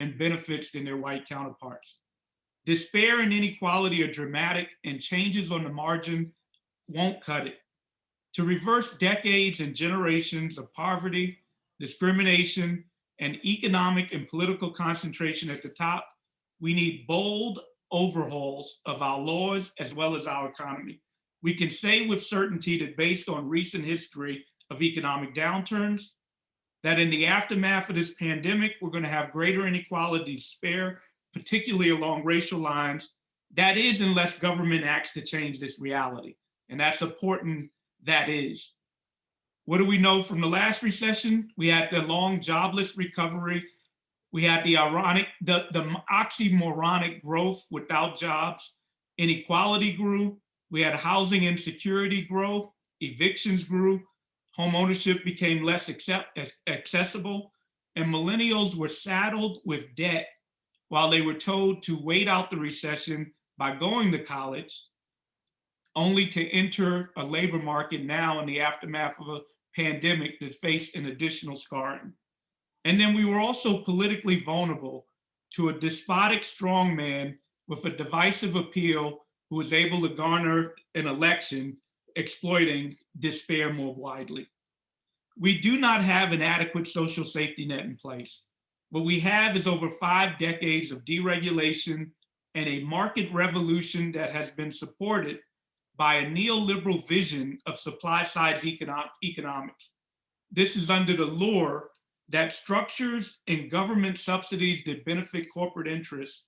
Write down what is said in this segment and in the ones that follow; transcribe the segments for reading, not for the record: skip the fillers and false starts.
and benefits than their white counterparts. Despair and inequality are dramatic, and changes on the margin won't cut it. To reverse decades and generations of poverty, discrimination, and economic and political concentration at the top, we need bold overhauls of our laws as well as our economy. We can say with certainty that based on recent history of economic downturns, that in the aftermath of this pandemic, we're going to have greater inequality, despair, particularly along racial lines. That is, unless government acts to change this reality. And that's important, that is. What do we know from the last recession? We had the long jobless recovery. We had the oxymoronic growth without jobs. Inequality grew. We had housing insecurity grow. Evictions grew. Home ownership became less accessible. And millennials were saddled with debt while they were told to wait out the recession by going to college, only to enter a labor market now in the aftermath of a pandemic that faced an additional scarring. And then we were also politically vulnerable to a despotic strongman with a divisive appeal who was able to garner an election, exploiting despair more widely. We do not have an adequate social safety net in place. What we have is over 5 decades of deregulation and a market revolution that has been supported by a neoliberal vision of supply-side economics. This is under the lure that structures and government subsidies that benefit corporate interests,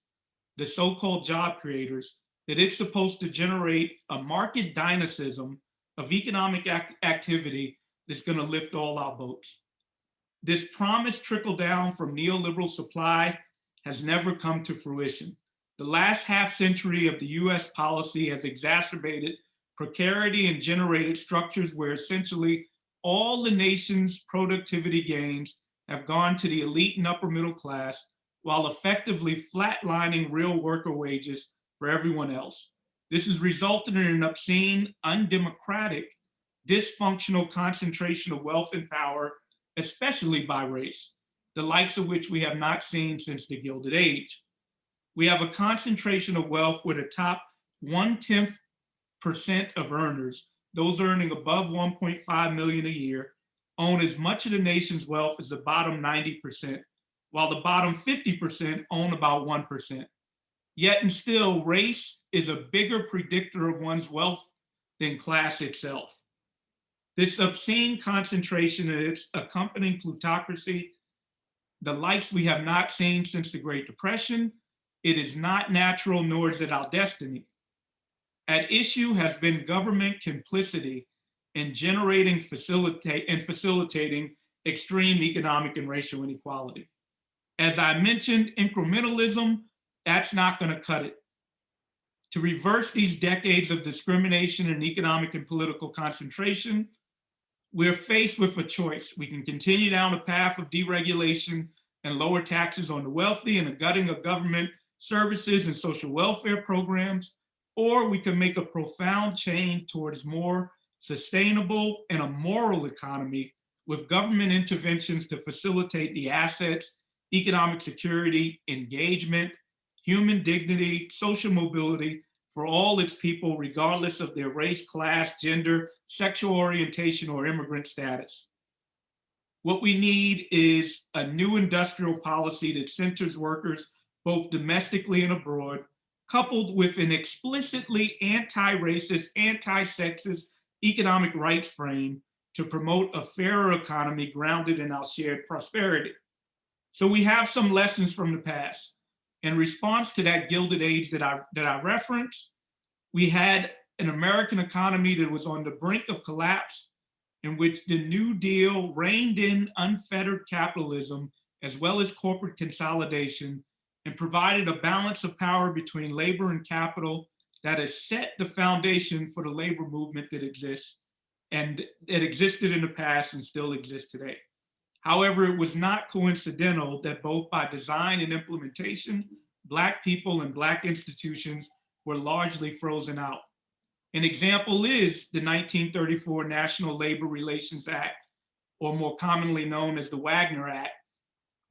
the so-called job creators, that it's supposed to generate a market dynamism of economic activity that's going to lift all our boats. This promise trickle down from neoliberal supply has never come to fruition. The last half century of the US policy has exacerbated precarity and generated structures where essentially all the nation's productivity gains have gone to the elite and upper middle class, while effectively flatlining real worker wages for everyone else. This has resulted in an obscene, undemocratic, dysfunctional concentration of wealth and power, especially by race, the likes of which we have not seen since the Gilded Age. We have a concentration of wealth where the top 0.1% of earners, those earning above 1.5 million a year, own as much of the nation's wealth as the bottom 90%, while the bottom 50% own about 1%. Yet and still, race is a bigger predictor of one's wealth than class itself. This obscene concentration and its accompanying plutocracy, the likes we have not seen since the Great Depression, it is not natural, nor is it our destiny. At issue has been government complicity in generating and facilitating extreme economic and racial inequality. As I mentioned, incrementalism, that's not going to cut it. To reverse these decades of discrimination and economic and political concentration, we're faced with a choice. We can continue down a path of deregulation and lower taxes on the wealthy and the gutting of government services and social welfare programs, or we can make a profound change towards more sustainable and a moral economy with government interventions to facilitate the assets, economic security, engagement, human dignity, social mobility for all its people, regardless of their race, class, gender, sexual orientation, or immigrant status. What we need is a new industrial policy that centers workers both domestically and abroad, coupled with an explicitly anti-racist, anti-sexist economic rights frame to promote a fairer economy grounded in our shared prosperity. So we have some lessons from the past. In response to that Gilded Age that I referenced, we had an American economy that was on the brink of collapse, in which the New Deal reined in unfettered capitalism as well as corporate consolidation and provided a balance of power between labor and capital that has set the foundation for the labor movement that exists and it existed in the past and still exists today. However, it was not coincidental that both by design and implementation, Black people and Black institutions were largely frozen out. An example is the 1934 National Labor Relations Act, or more commonly known as the Wagner Act,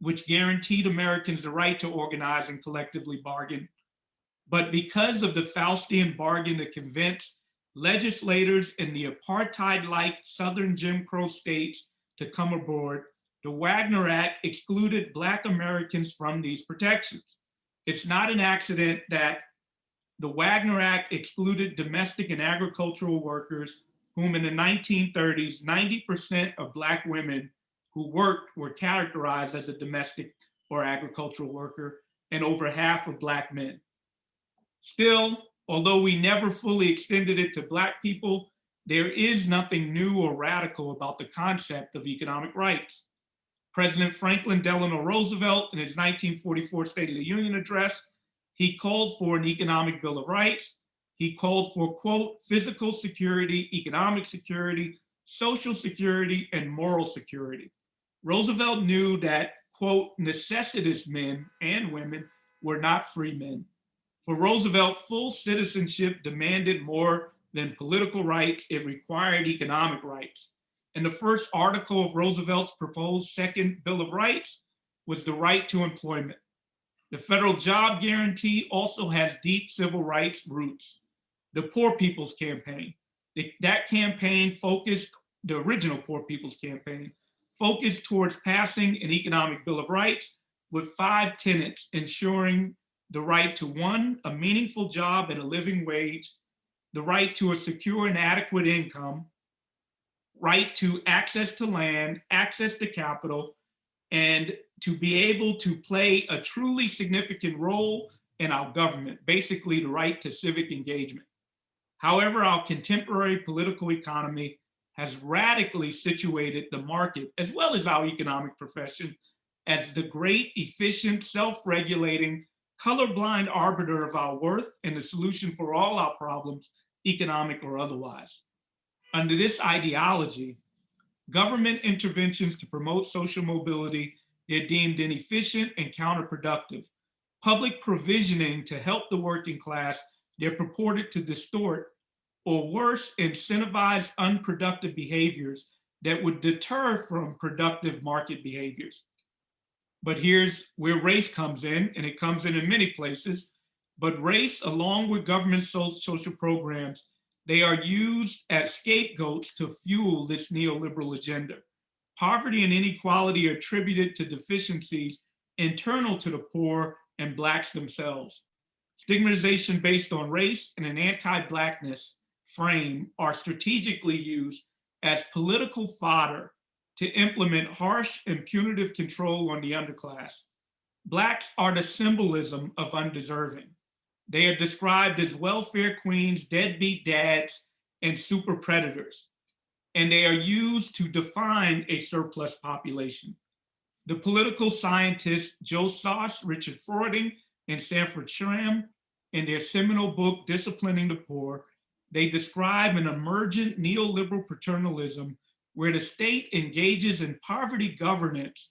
which guaranteed Americans the right to organize and collectively bargain. But because of the Faustian bargain to convince legislators in the apartheid-like Southern Jim Crow states to come aboard, the Wagner Act excluded Black Americans from these protections. It's not an accident that the Wagner Act excluded domestic and agricultural workers, whom in the 1930s, 90% of Black women who worked were characterized as a domestic or agricultural worker, and over half of Black men. Still, although we never fully extended it to Black people, there is nothing new or radical about the concept of economic rights. President Franklin Delano Roosevelt, in his 1944 State of the Union address, he called for an economic Bill of Rights. He called for, quote, physical security, economic security, social security, and moral security. Roosevelt knew that, quote, necessitous men and women were not free men. For Roosevelt, full citizenship demanded more than political rights, it required economic rights. And the first article of Roosevelt's proposed second Bill of Rights was the right to employment. The federal job guarantee also has deep civil rights roots. The Poor People's Campaign, that campaign focused, the original Poor People's Campaign, focused towards passing an economic Bill of Rights with 5 tenets, ensuring the right to, 1, a meaningful job and a living wage, the right to a secure and adequate income, right to access to land, access to capital, and to be able to play a truly significant role in our government, basically the right to civic engagement. However, our contemporary political economy has radically situated the market, as well as our economic profession, as the great, efficient, self-regulating, colorblind arbiter of our worth and the solution for all our problems, economic or otherwise. Under this ideology, government interventions to promote social mobility, they're deemed inefficient and counterproductive. Public provisioning to help the working class, they're purported to distort or worse, incentivize unproductive behaviors that would deter from productive market behaviors. But here's where race comes in, and it comes in many places, but race, along with government social programs, they are used as scapegoats to fuel this neoliberal agenda. Poverty and inequality are attributed to deficiencies internal to the poor and Blacks themselves. Stigmatization based on race and an anti-Blackness frame are strategically used as political fodder to implement harsh and punitive control on the underclass. Blacks are the symbolism of undeserving. They are described as welfare queens, deadbeat dads, and super predators. And they are used to define a surplus population. The political scientists Joe Soss, Richard Freudig, and Sanford Schramm, in their seminal book, Disciplining the Poor, they describe an emergent neoliberal paternalism where the state engages in poverty governance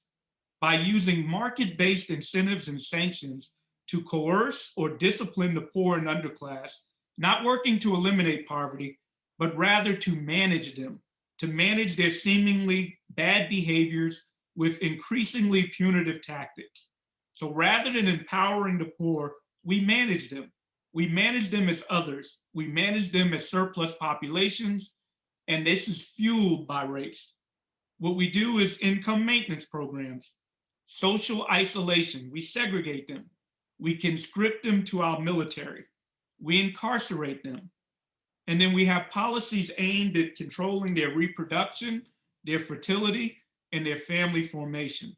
by using market-based incentives and sanctions to coerce or discipline the poor and underclass, not working to eliminate poverty, but rather to manage them, to manage their seemingly bad behaviors with increasingly punitive tactics. So rather than empowering the poor, we manage them. We manage them as others. We manage them as surplus populations, and this is fueled by race. What we do is income maintenance programs, social isolation, we segregate them. We conscript them to our military. We incarcerate them. And then we have policies aimed at controlling their reproduction, their fertility, and their family formation.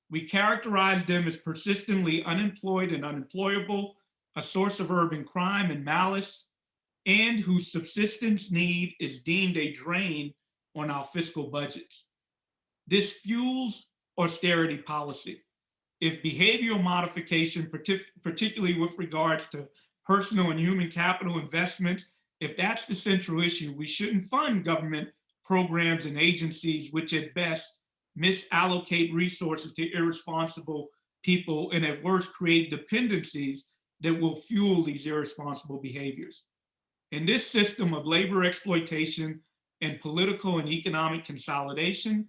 We characterize them as persistently unemployed and unemployable, a source of urban crime and malice, and whose subsistence need is deemed a drain on our fiscal budgets. This fuels austerity policy. If behavioral modification, particularly with regards to personal and human capital investments, if that's the central issue, we shouldn't fund government programs and agencies which at best misallocate resources to irresponsible people and at worst create dependencies that will fuel these irresponsible behaviors. In this system of labor exploitation and political and economic consolidation,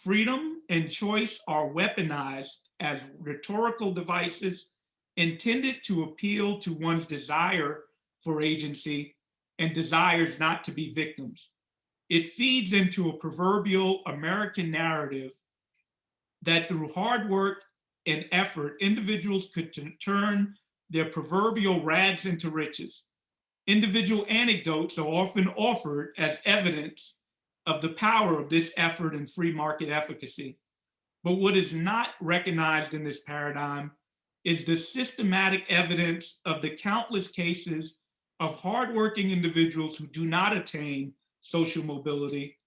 freedom and choice are weaponized as rhetorical devices intended to appeal to one's desire for agency and desires not to be victims. It feeds into a proverbial American narrative that through hard work and effort, individuals could turn their proverbial rags into riches. Individual anecdotes are often offered as evidence of the power of this effort and free market efficacy. But what is not recognized in this paradigm is the systematic evidence of the countless cases of hardworking individuals who do not attain social mobility,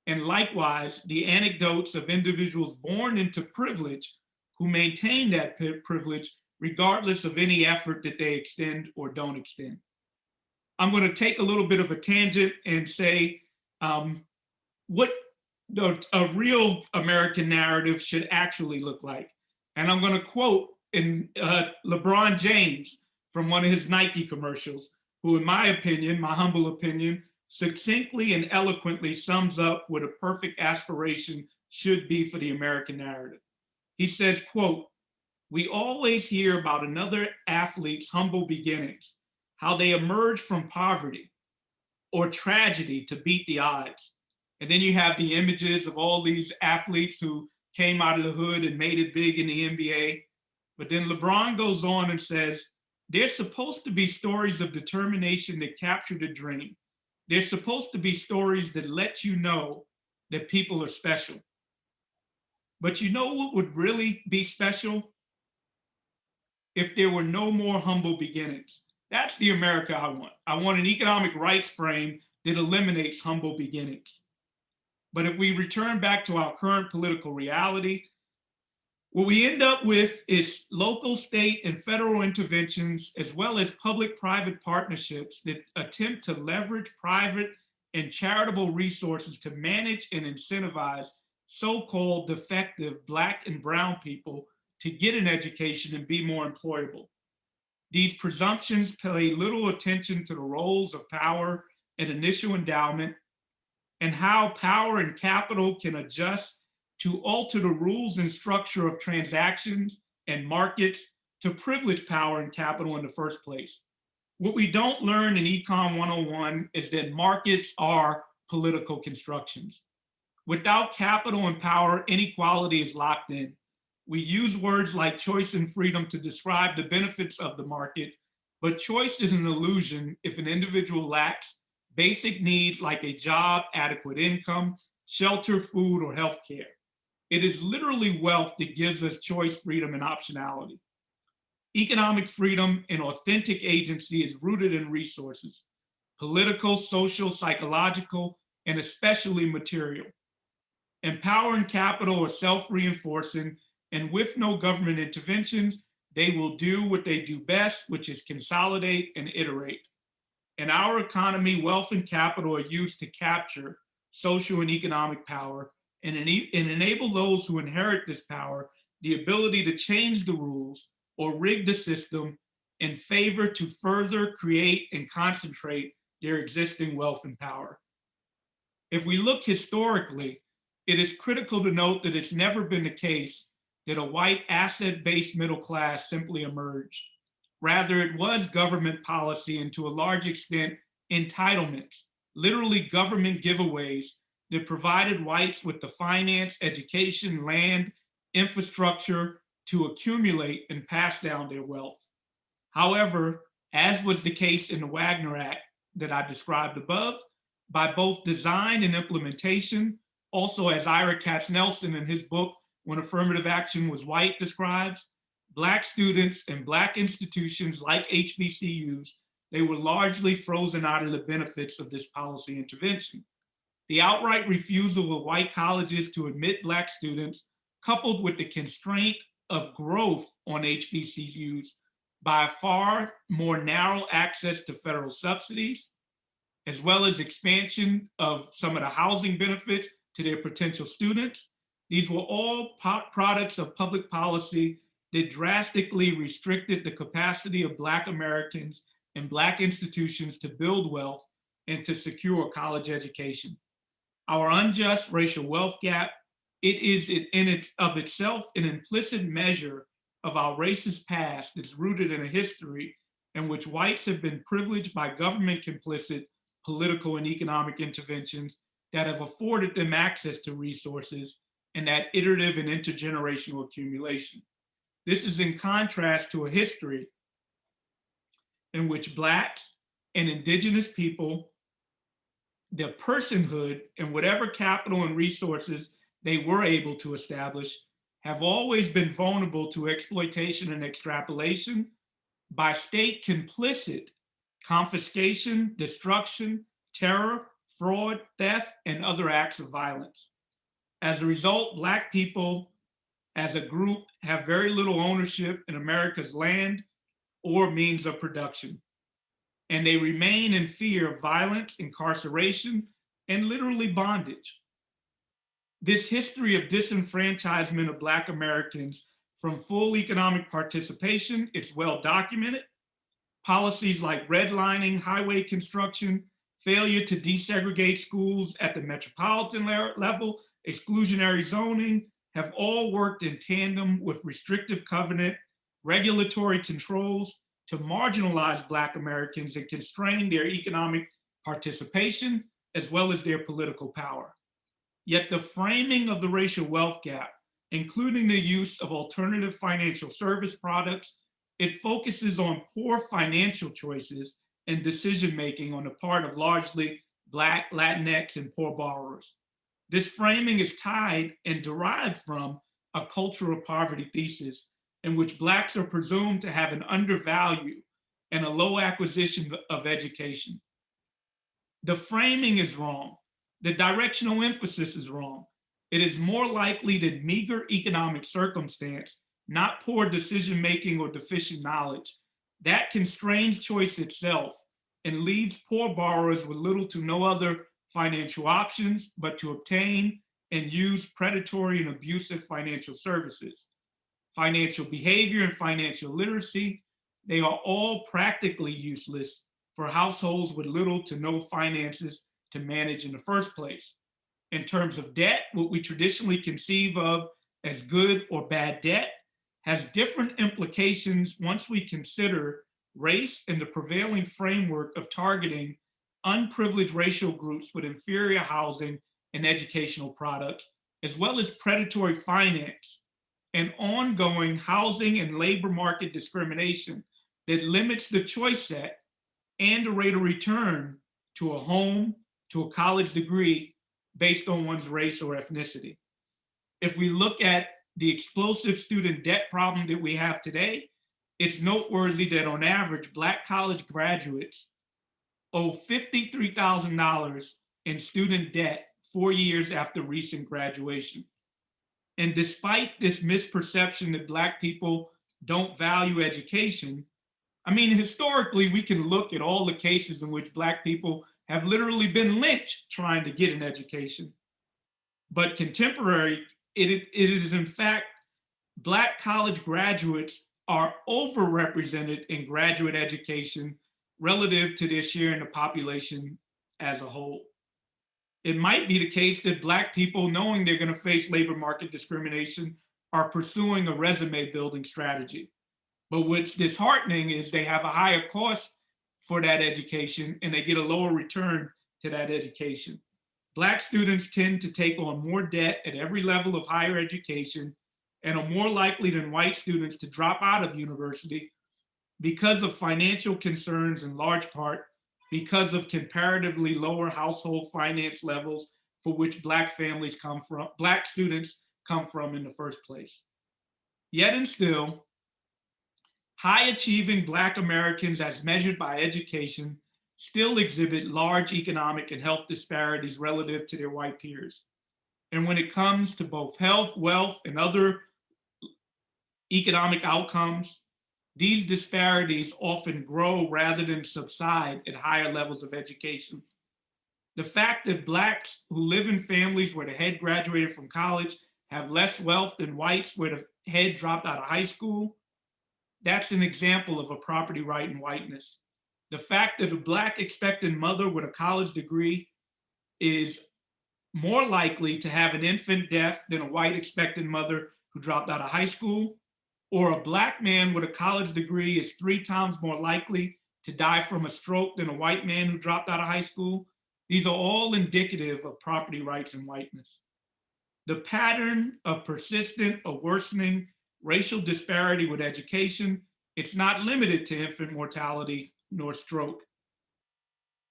and likewise the anecdotes of individuals born into privilege who maintain that privilege regardless of any effort that they extend or don't extend. I'm going to take a little bit of a tangent and say what a real American narrative should actually look like. And I'm going to quote in LeBron James from one of his Nike commercials, who in my opinion, my humble opinion, succinctly and eloquently sums up what a perfect aspiration should be for the American narrative. He says, quote, "We always hear about another athlete's humble beginnings, how they emerge from poverty or tragedy to beat the odds." And then you have the images of all these athletes who came out of the hood and made it big in the NBA. But then LeBron goes on and says, there's supposed to be stories of determination that capture the dream. There's supposed to be stories that let you know that people are special. But you know what would really be special? If there were no more humble beginnings. That's the America I want. I want an economic rights frame that eliminates humble beginnings. But if we return back to our current political reality, what we end up with is local, state, and federal interventions, as well as public-private partnerships that attempt to leverage private and charitable resources to manage and incentivize so-called defective Black and Brown people to get an education and be more employable. These presumptions pay little attention to the roles of power and initial endowment, and how power and capital can adjust to alter the rules and structure of transactions and markets to privilege power and capital in the first place. What we don't learn in Econ 101 is that markets are political constructions. Without capital and power, inequality is locked in. We use words like choice and freedom to describe the benefits of the market, but choice is an illusion if an individual lacks basic needs like a job, adequate income, shelter, food, or healthcare. It is literally wealth that gives us choice, freedom, and optionality. Economic freedom and authentic agency is rooted in resources, political, social, psychological, and especially material. And power and capital are self-reinforcing, and with no government interventions, they will do what they do best, which is consolidate and iterate. In our economy, wealth and capital are used to capture social and economic power and enable those who inherit this power the ability to change the rules or rig the system in favor to further create and concentrate their existing wealth and power. If we look historically, it is critical to note that it's never been the case that a white asset-based middle class simply emerged. Rather, it was government policy and to a large extent, entitlements, literally government giveaways that provided whites with the finance, education, land, infrastructure to accumulate and pass down their wealth. However, as was the case in the Wagner Act that I described above, by both design and implementation, also as Ira Katz-Nelson in his book, When Affirmative Action Was White describes, Black students and Black institutions like HBCUs, they were largely frozen out of the benefits of this policy intervention. The outright refusal of white colleges to admit Black students, coupled with the constraint of growth on HBCUs by far more narrow access to federal subsidies, as well as expansion of some of the housing benefits to their potential students. These were all products of public policy that drastically restricted the capacity of Black Americans and Black institutions to build wealth and to secure college education. Our unjust racial wealth gap It is in it of itself an implicit measure of our racist past that's rooted in a history in which whites have been privileged by government complicit political and economic interventions that have afforded them access to resources and that iterative and intergenerational accumulation. This is in contrast to a history in which Blacks and Indigenous people, their personhood and whatever capital and resources they were able to establish, have always been vulnerable to exploitation and extrapolation by state complicit confiscation, destruction, terror, fraud, theft, and other acts of violence. As a result, Black people as a group have very little ownership in America's land or means of production. And they remain in fear of violence, incarceration, and literally bondage. This history of disenfranchisement of Black Americans from full economic participation is well documented. Policies like redlining, highway construction, failure to desegregate schools at the metropolitan level, exclusionary zoning, have all worked in tandem with restrictive covenant, regulatory controls to marginalize Black Americans and constrain their economic participation as well as their political power. Yet the framing of the racial wealth gap, including the use of alternative financial service products, it focuses on poor financial choices and decision-making on the part of largely Black, Latinx, and poor borrowers. This framing is tied and derived from a cultural poverty thesis in which Blacks are presumed to have an undervalue and a low acquisition of education. The framing is wrong. The directional emphasis is wrong. It is more likely that meager economic circumstance, not poor decision-making or deficient knowledge, that constrains choice itself and leaves poor borrowers with little to no other financial options but to obtain and use predatory and abusive financial services. Financial behavior and financial literacy, they are all practically useless for households with little to no finances to manage in the first place. In terms of debt, what we traditionally conceive of as good or bad debt has different implications once we consider race and the prevailing framework of targeting unprivileged racial groups with inferior housing and educational products, as well as predatory finance and ongoing housing and labor market discrimination that limits the choice set and the rate of return to a home, to a college degree based on one's race or ethnicity. If we look at the explosive student debt problem that we have today, it's noteworthy that on average, Black college graduates owe $53,000 in student debt 4 years after recent graduation. And despite this misperception that Black people don't value education, I mean, historically, we can look at all the cases in which Black people have literally been lynched trying to get an education. But contemporary, it is in fact, Black college graduates are overrepresented in graduate education relative to their share in the population as a whole. It might be the case that Black people, knowing they're going to face labor market discrimination, are pursuing a resume building strategy. But what's disheartening is they have a higher cost for that education and they get a lower return to that education. Black students tend to take on more debt at every level of higher education and are more likely than white students to drop out of university because of financial concerns, in large part because of comparatively lower household finance levels for which Black families come from, Black students come from in the first place. Yet and still, high achieving Black Americans as measured by education still exhibit large economic and health disparities relative to their white peers. And when it comes to both health, wealth, and other economic outcomes, these disparities often grow rather than subside at higher levels of education. The fact that Blacks who live in families where the head graduated from college have less wealth than whites where the head dropped out of high school, that's an example of a property right in whiteness. The fact that a Black expectant mother with a college degree is more likely to have an infant death than a white expectant mother who dropped out of high school, or a Black man with a college degree is 3 times more likely to die from a stroke than a white man who dropped out of high school. These are all indicative of property rights and whiteness. The pattern of persistent or worsening racial disparity with education, it's not limited to infant mortality nor stroke.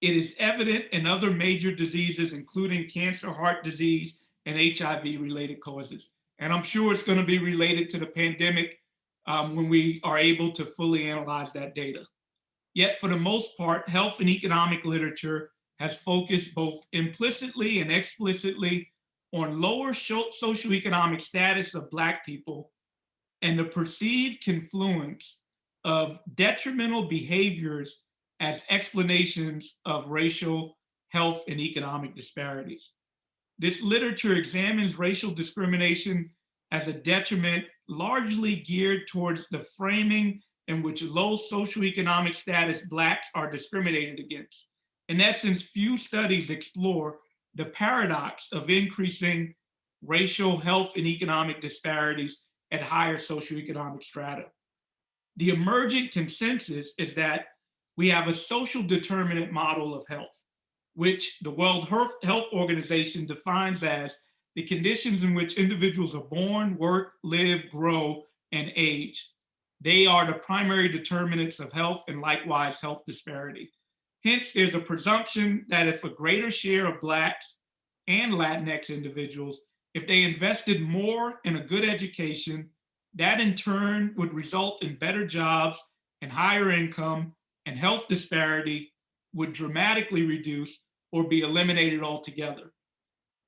It is evident in other major diseases, including cancer, heart disease, and HIV-related causes. And I'm sure it's going to be related to the pandemic when we are able to fully analyze that data. Yet, for the most part, health and economic literature has focused both implicitly and explicitly on lower socioeconomic status of Black people and the perceived confluence of detrimental behaviors as explanations of racial, health, and economic disparities. This literature examines racial discrimination as a detriment largely geared towards the framing in which low socioeconomic status Blacks are discriminated against. In essence, few studies explore the paradox of increasing racial, health, and economic disparities at higher socioeconomic strata. The emergent consensus is that we have a social determinant model of health, which the World Health Organization defines as the conditions in which individuals are born, work, live, grow, and age. They are the primary determinants of health and likewise health disparity. Hence, there's a presumption that if a greater share of Blacks and Latinx individuals, if they invested more in a good education, that in turn would result in better jobs and higher income, and health disparity would dramatically reduce or be eliminated altogether.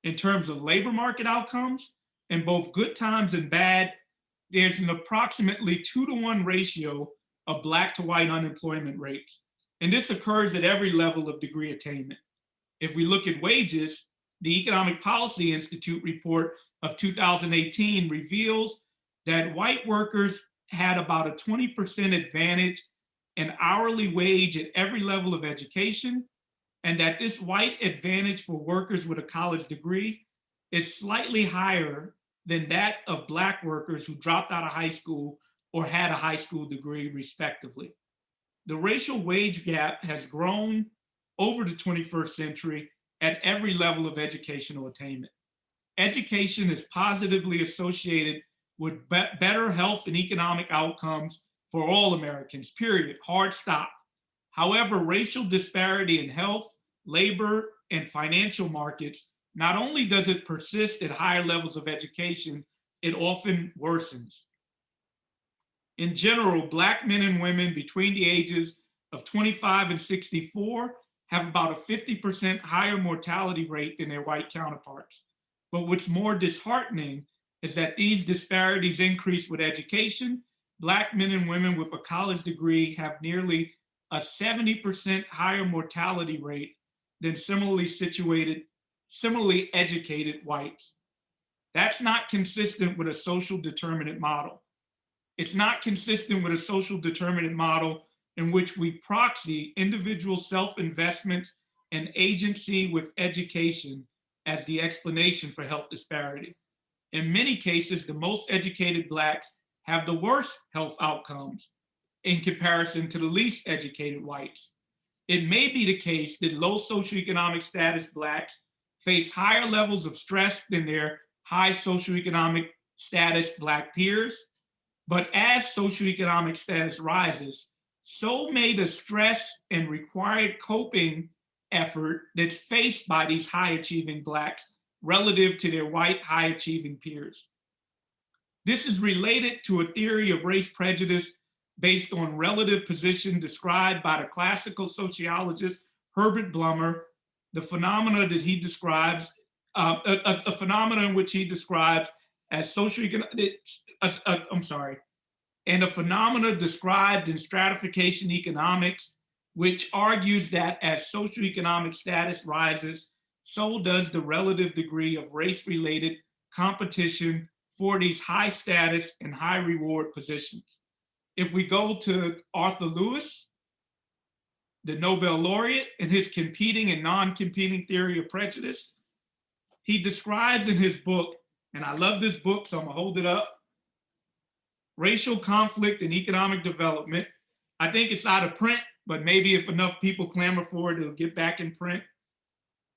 In terms of labor market outcomes, in both good times and bad, there's an approximately 2-to-1 ratio of Black to white unemployment rates. And this occurs at every level of degree attainment. If we look at wages, the Economic Policy Institute report of 2018 reveals that white workers had about a 20% advantage in hourly wage at every level of education, and that this white advantage for workers with a college degree is slightly higher than that of Black workers who dropped out of high school or had a high school degree, respectively. The racial wage gap has grown over the 21st century at every level of educational attainment. Education is positively associated with better health and economic outcomes for all Americans, period, hard stop. However, racial disparity in health, labor, and financial markets, not only does it persist at higher levels of education, it often worsens. In general, Black men and women between the ages of 25 and 64 have about a 50% higher mortality rate than their white counterparts. But what's more disheartening is that these disparities increase with education. Black men and women with a college degree have nearly a 70% higher mortality rate than similarly educated whites. That's not consistent with a social determinant model. It's not consistent with a social determinant model in which we proxy individual self-investment and agency with education as the explanation for health disparity. In many cases, the most educated Blacks have the worst health outcomes in comparison to the least educated whites. It may be the case that low socioeconomic status Blacks face higher levels of stress than their high socioeconomic status Black peers, but as socioeconomic status rises, so may the stress and required coping effort that's faced by these high-achieving Blacks relative to their white high-achieving peers. This is related to a theory of race prejudice based on relative position described by the classical sociologist Herbert Blumer, the phenomena that he describes, a phenomena in which he describes as and a phenomena described in stratification economics, which argues that as socioeconomic status rises, so does the relative degree of race-related competition for these high status and high reward positions. If we go to Arthur Lewis, the Nobel laureate, and his competing and non-competing theory of prejudice, He describes in his book, and I love this book, so I'm gonna hold it up, Racial Conflict and Economic Development. I think it's out of print, but maybe if enough people clamor for it, it'll get back in print.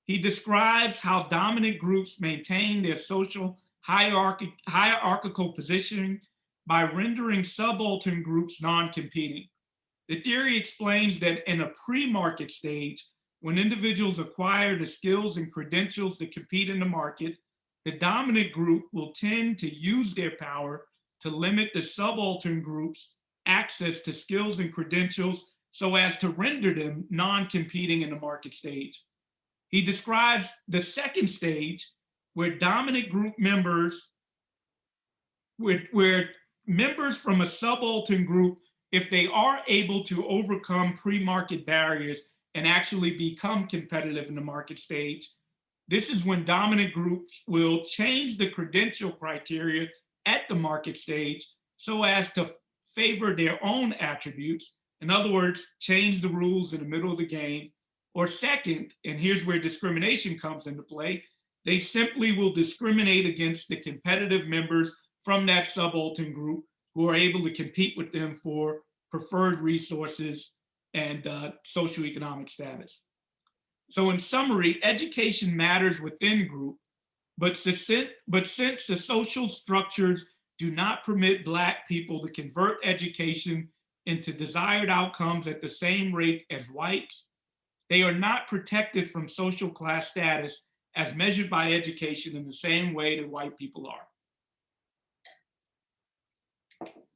He describes how dominant groups maintain their social hierarchical positioning by rendering subaltern groups non-competing. The theory explains that in a pre-market stage, when individuals acquire the skills and credentials to compete in the market, the dominant group will tend to use their power to limit the subaltern group's access to skills and credentials so as to render them non-competing in the market stage. He describes the second stage where dominant group members, where members from a subaltern group, if they are able to overcome pre-market barriers and actually become competitive in the market stage, this is when dominant groups will change the credential criteria at the market stage so as to favor their own attributes. In other words, change the rules in the middle of the game. Or second, and here's where discrimination comes into play, they simply will discriminate against the competitive members from that subaltern group who are able to compete with them for preferred resources and socioeconomic status. So in summary, education matters within group, but since the social structures do not permit Black people to convert education into desired outcomes at the same rate as whites, they are not protected from social class status as measured by education in the same way that white people are.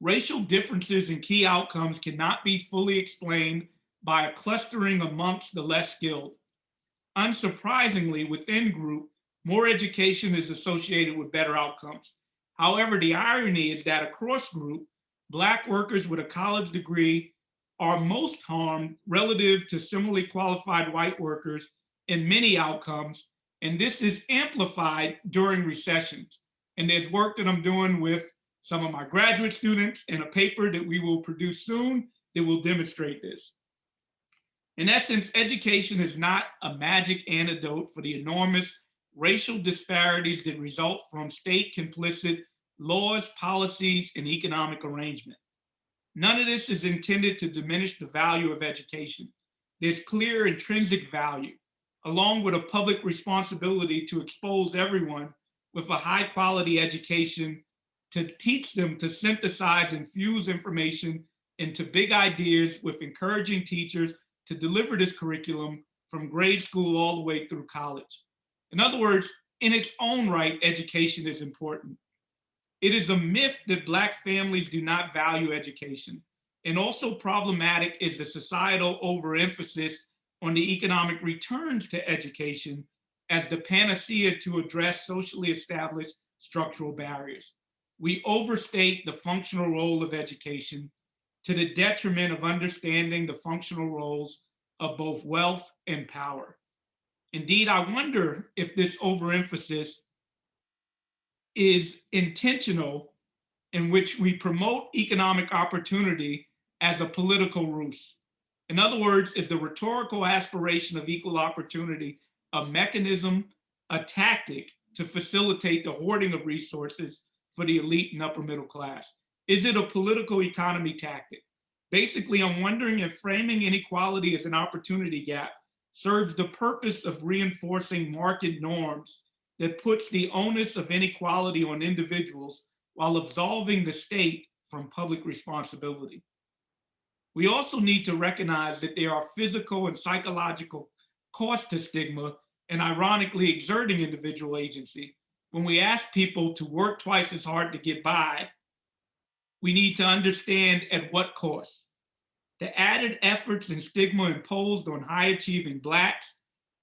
Racial differences in key outcomes cannot be fully explained by a clustering amongst the less skilled. Unsurprisingly, within group, more education is associated with better outcomes. However, the irony is that across group, Black workers with a college degree are most harmed relative to similarly qualified white workers in many outcomes, and this is amplified during recessions. And there's work that I'm doing with some of my graduate students in a paper that we will produce soon that will demonstrate this. In essence, education is not a magic antidote for the enormous racial disparities that result from state complicit laws, policies, and economic arrangement. None of this is intended to diminish the value of education. There's clear intrinsic value, along with a public responsibility to expose everyone with a high quality education, to teach them to synthesize and fuse information into big ideas with encouraging teachers to deliver this curriculum from grade school all the way through college. In other words, in its own right, education is important. It is a myth that Black families do not value education. And also problematic is the societal overemphasis on the economic returns to education as the panacea to address socially established structural barriers. We overstate the functional role of education to the detriment of understanding the functional roles of both wealth and power. Indeed, I wonder if this overemphasis is intentional, in which we promote economic opportunity as a political ruse. In other words, is the rhetorical aspiration of equal opportunity a mechanism, a tactic to facilitate the hoarding of resources for the elite and upper middle class? Is it a political economy tactic? Basically, I'm wondering if framing inequality as an opportunity gap serves the purpose of reinforcing market norms that puts the onus of inequality on individuals while absolving the state from public responsibility. We also need to recognize that there are physical and psychological costs to stigma and ironically exerting individual agency. When we ask people to work twice as hard to get by, we need to understand at what cost. The added efforts and stigma imposed on high achieving Blacks,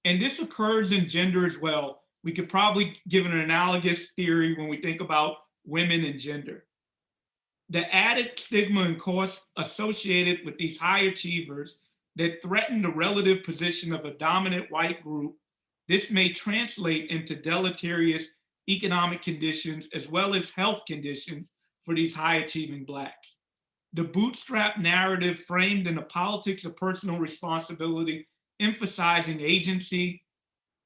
and this occurs in gender as well. We could probably give an analogous theory when we think about women and gender. The added stigma and cost associated with these high achievers that threaten the relative position of a dominant white group, this may translate into deleterious economic conditions as well as health conditions for these high achieving Blacks. The bootstrap narrative framed in the politics of personal responsibility, emphasizing agency,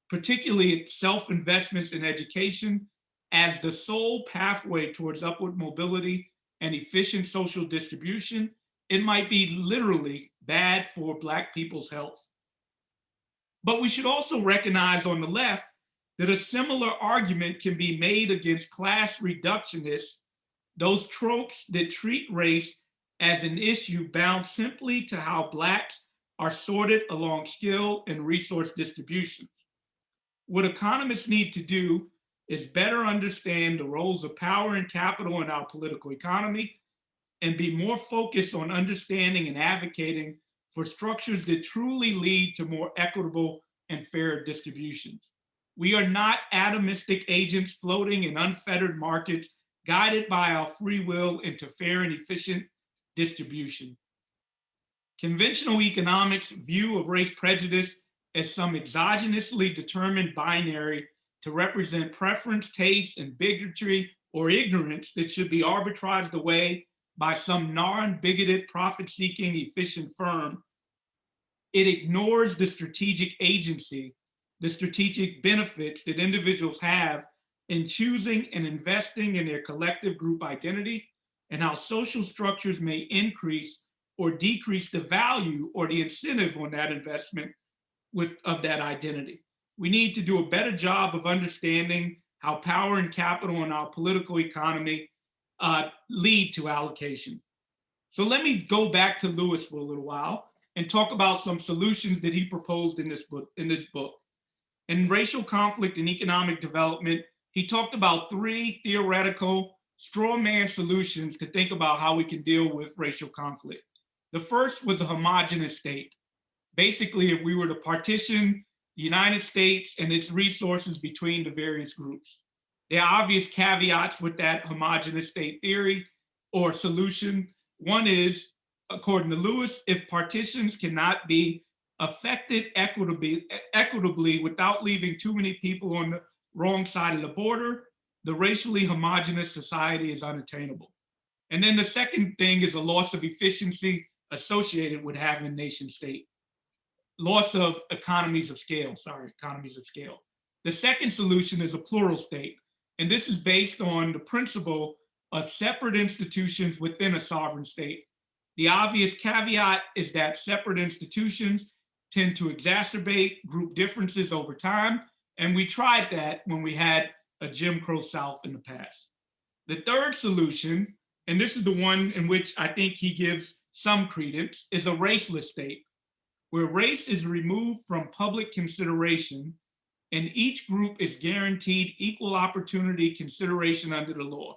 particularly self-investments in education, as the sole pathway towards upward mobility and efficient social distribution, it might be literally bad for Black people's health. But we should also recognize on the left that a similar argument can be made against class reductionists, those tropes that treat race as an issue bound simply to how Blacks are sorted along skill and resource distributions. What economists need to do is better understand the roles of power and capital in our political economy and be more focused on understanding and advocating for structures that truly lead to more equitable and fair distributions. We are not atomistic agents floating in unfettered markets guided by our free will into fair and efficient distribution. Conventional economics' view of race prejudice as some exogenously determined binary to represent preference, taste, and bigotry or ignorance that should be arbitraged away by some non-bigoted, profit-seeking, efficient firm. It ignores the strategic agency, the strategic benefits that individuals have in choosing and investing in their collective group identity, and how social structures may increase or decrease the value or the incentive on that investment of that identity. We need to do a better job of understanding how power and capital in our political economy lead to allocation. So let me go back to Lewis for a little while and talk about some solutions that he proposed in this book. In Racial Conflict and Economic Development, he talked about 3 theoretical straw man solutions to think about how we can deal with racial conflict. The first was a homogenous state. Basically, if we were to partition the United States and its resources between the various groups. There are obvious caveats with that homogenous state theory or solution. One is, according to Lewis, if partitions cannot be affected equitably without leaving too many people on the wrong side of the border, the racially homogenous society is unattainable. And then the second thing is a loss of efficiency associated with having a nation state. Loss of economies of scale. The second solution is a plural state. And this is based on the principle of separate institutions within a sovereign state. The obvious caveat is that separate institutions tend to exacerbate group differences over time. And we tried that when we had a Jim Crow South in the past. The third solution, and this is the one in which I think he gives some credence, is a raceless state, where race is removed from public consideration and each group is guaranteed equal opportunity consideration under the law.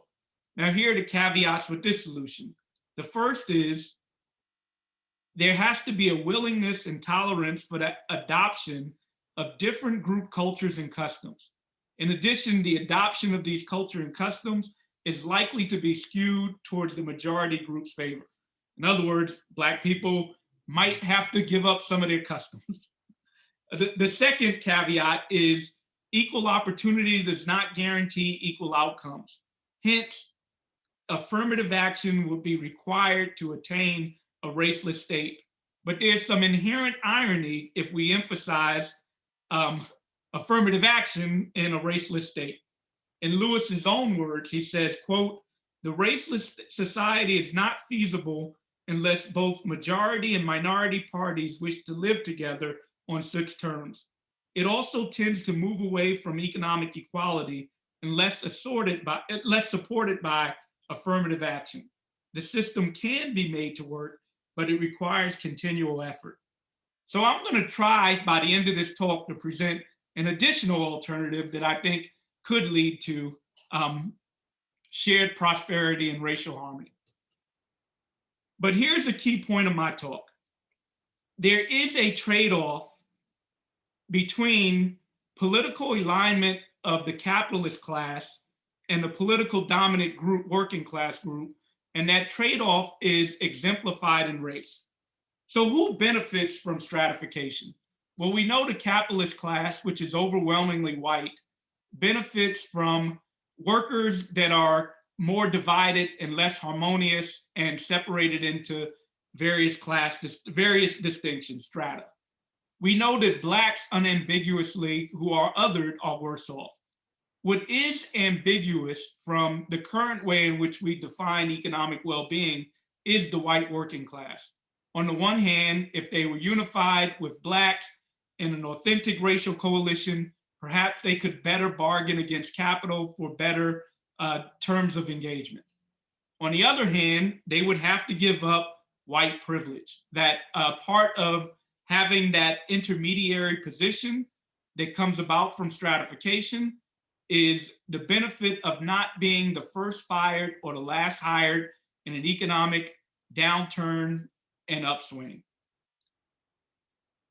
Now, here are the caveats with this solution. The first is there has to be a willingness and tolerance for the adoption of different group cultures and customs. In addition, the adoption of these culture and customs is likely to be skewed towards the majority group's favor. In other words, Black people might have to give up some of their customs. The second caveat is equal opportunity does not guarantee equal outcomes. Hence, affirmative action will be required to attain a raceless state. But there's some inherent irony if we emphasize affirmative action in a raceless state. In Lewis's own words, he says, quote, "The raceless society is not feasible unless both majority and minority parties wish to live together on such terms. It also tends to move away from economic equality unless supported by affirmative action. The system can be made to work, but it requires continual effort." So I'm going to try by the end of this talk to present an additional alternative that I think could lead to shared prosperity and racial harmony. But here's a key point of my talk. There is a trade-off between political alignment of the capitalist class and the political dominant group, working class group, and that trade-off is exemplified in race. So who benefits from stratification? Well, we know the capitalist class, which is overwhelmingly white, benefits from workers that are more divided and less harmonious and separated into various distinctions, strata. We know that Blacks unambiguously who are othered are worse off. What is ambiguous from the current way in which we define economic well-being is the white working class. On the one hand, if they were unified with Blacks in an authentic racial coalition, perhaps they could better bargain against capital for better terms of engagement. On the other hand, they would have to give up white privilege, that part of having that intermediary position that comes about from stratification is the benefit of not being the first fired or the last hired in an economic downturn and upswing.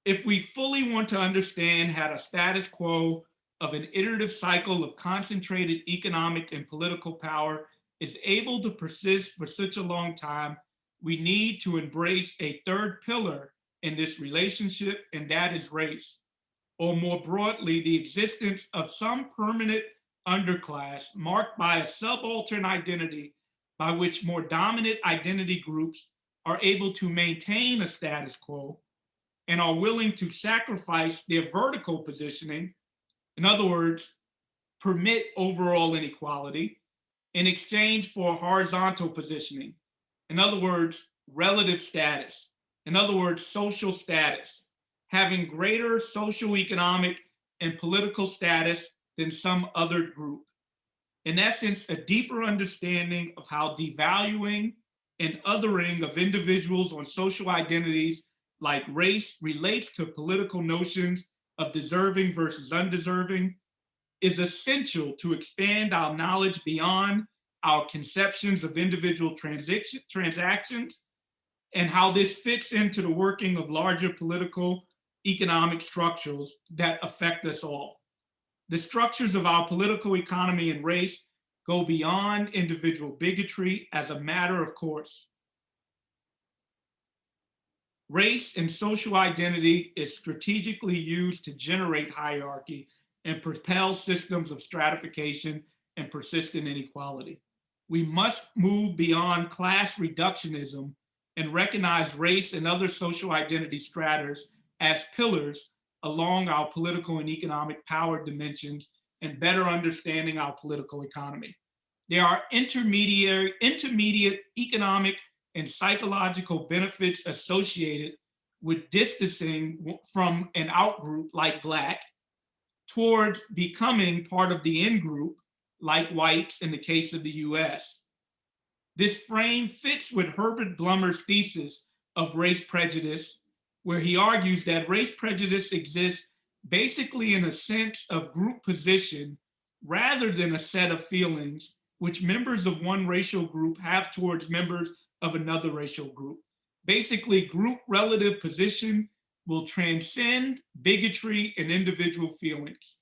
If we fully want to understand how the status quo of an iterative cycle of concentrated economic and political power is able to persist for such a long time, we need to embrace a third pillar in this relationship, and that is race, or more broadly, the existence of some permanent underclass marked by a subaltern identity by which more dominant identity groups are able to maintain a status quo and are willing to sacrifice their vertical positioning, in other words, permit overall inequality in exchange for horizontal positioning. In other words, relative status. In other words, social status, having greater social, economic, and political status than some other group. In essence, a deeper understanding of how devaluing and othering of individuals on social identities like race relates to political notions of deserving versus undeserving is essential to expand our knowledge beyond our conceptions of individual transactions and how this fits into the working of larger political economic structures that affect us all. The structures of our political economy and race go beyond individual bigotry as a matter of course. Race and social identity is strategically used to generate hierarchy and propel systems of stratification and persistent inequality. We must move beyond class reductionism and recognize race and other social identity stratas as pillars along our political and economic power dimensions and better understanding our political economy. There are intermediate economic and psychological benefits associated with distancing from an outgroup like Black towards becoming part of the in-group like whites in the case of the US. This frame fits with Herbert Blummer's thesis of race prejudice, where he argues that race prejudice exists basically in a sense of group position rather than a set of feelings which members of one racial group have towards members of another racial group. Basically, group relative position will transcend bigotry and individual feelings.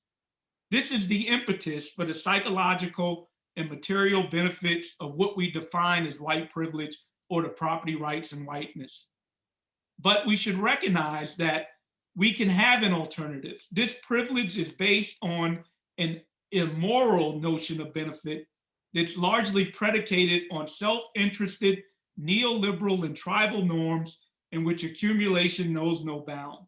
This is the impetus for the psychological and material benefits of what we define as white privilege or the property rights and whiteness. But we should recognize that we can have an alternative. This privilege is based on an immoral notion of benefit that's largely predicated on self-interested, neoliberal, and tribal norms in which accumulation knows no bound.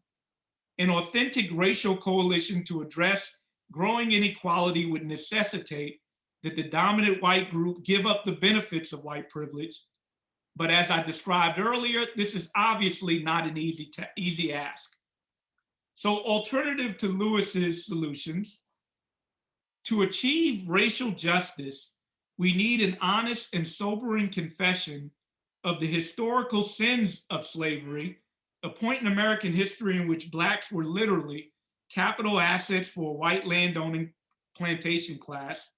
An authentic racial coalition to address growing inequality would necessitate that the dominant white group give up the benefits of white privilege. But as I described earlier, this is obviously not an easy ask. So alternative to Lewis's solutions, to achieve racial justice, we need an honest and sobering confession of the historical sins of slavery, a point in American history in which Blacks were literally capital assets for a white landowning plantation class,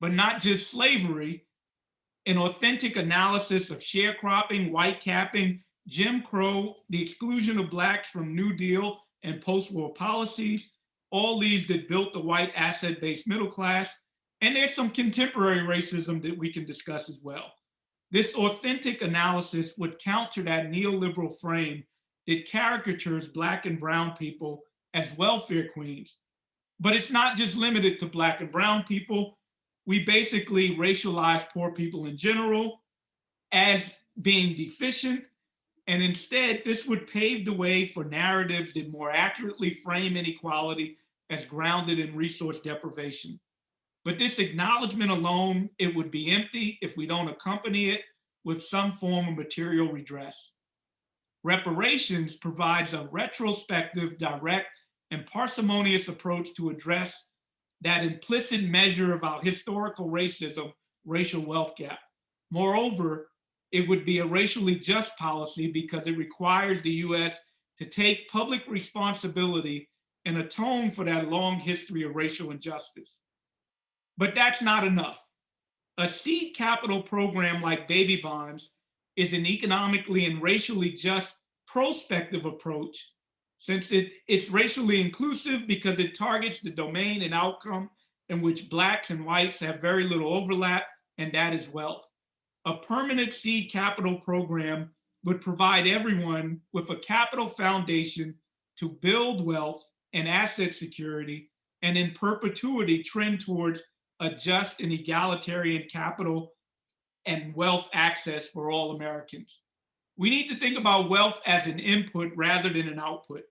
but not just slavery, an authentic analysis of sharecropping, white capping, Jim Crow, the exclusion of Blacks from New Deal and post-war policies, all these that built the white asset-based middle class. And there's some contemporary racism that we can discuss as well. This authentic analysis would counter that neoliberal frame that caricatures Black and brown people as welfare queens. But it's not just limited to Black and brown people. We basically racialize poor people in general as being deficient, And instead, this would pave the way for narratives that more accurately frame inequality as grounded in resource deprivation. But this acknowledgement alone, it would be empty if we don't accompany it with some form of material redress. Reparations provides a retrospective, direct, and parsimonious approach to address that implicit measure of our historical racism, racial wealth gap. Moreover, it would be a racially just policy because it requires the US to take public responsibility and atone for that long history of racial injustice. But that's not enough. A seed capital program like baby bonds is an economically and racially just prospective approach, since it's racially inclusive because it targets the domain and outcome in which Blacks and whites have very little overlap, and that is wealth. A permanent seed capital program would provide everyone with a capital foundation to build wealth and asset security, and in perpetuity trend towards a just and egalitarian capital and wealth access for all Americans. We need to think about wealth as an input rather than an output.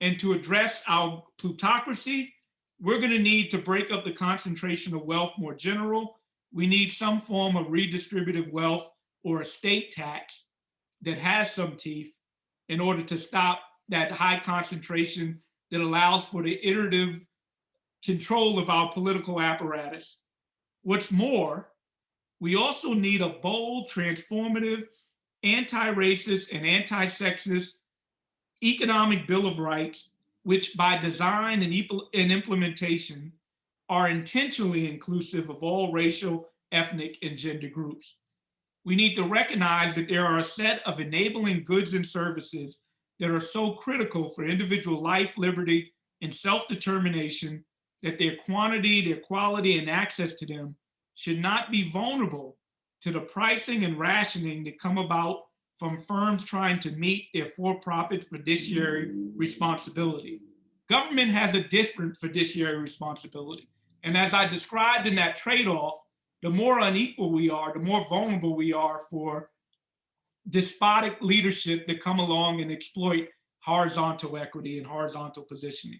And to address our plutocracy, we're going to need to break up the concentration of wealth more general. We need some form of redistributive wealth or a state tax that has some teeth in order to stop that high concentration that allows for the iterative control of our political apparatus. What's more, we also need a bold, transformative, anti-racist, and anti-sexist economic Bill of Rights, which by design and implementation are intentionally inclusive of all racial, ethnic, and gender groups. We need to recognize that there are a set of enabling goods and services that are so critical for individual life, liberty, and self-determination that their quantity, their quality, and access to them should not be vulnerable to the pricing and rationing that come about from firms trying to meet their for-profit fiduciary responsibility. Government has a different fiduciary responsibility. And as I described in that trade-off, the more unequal we are, the more vulnerable we are for despotic leadership that come along and exploit horizontal equity and horizontal positioning.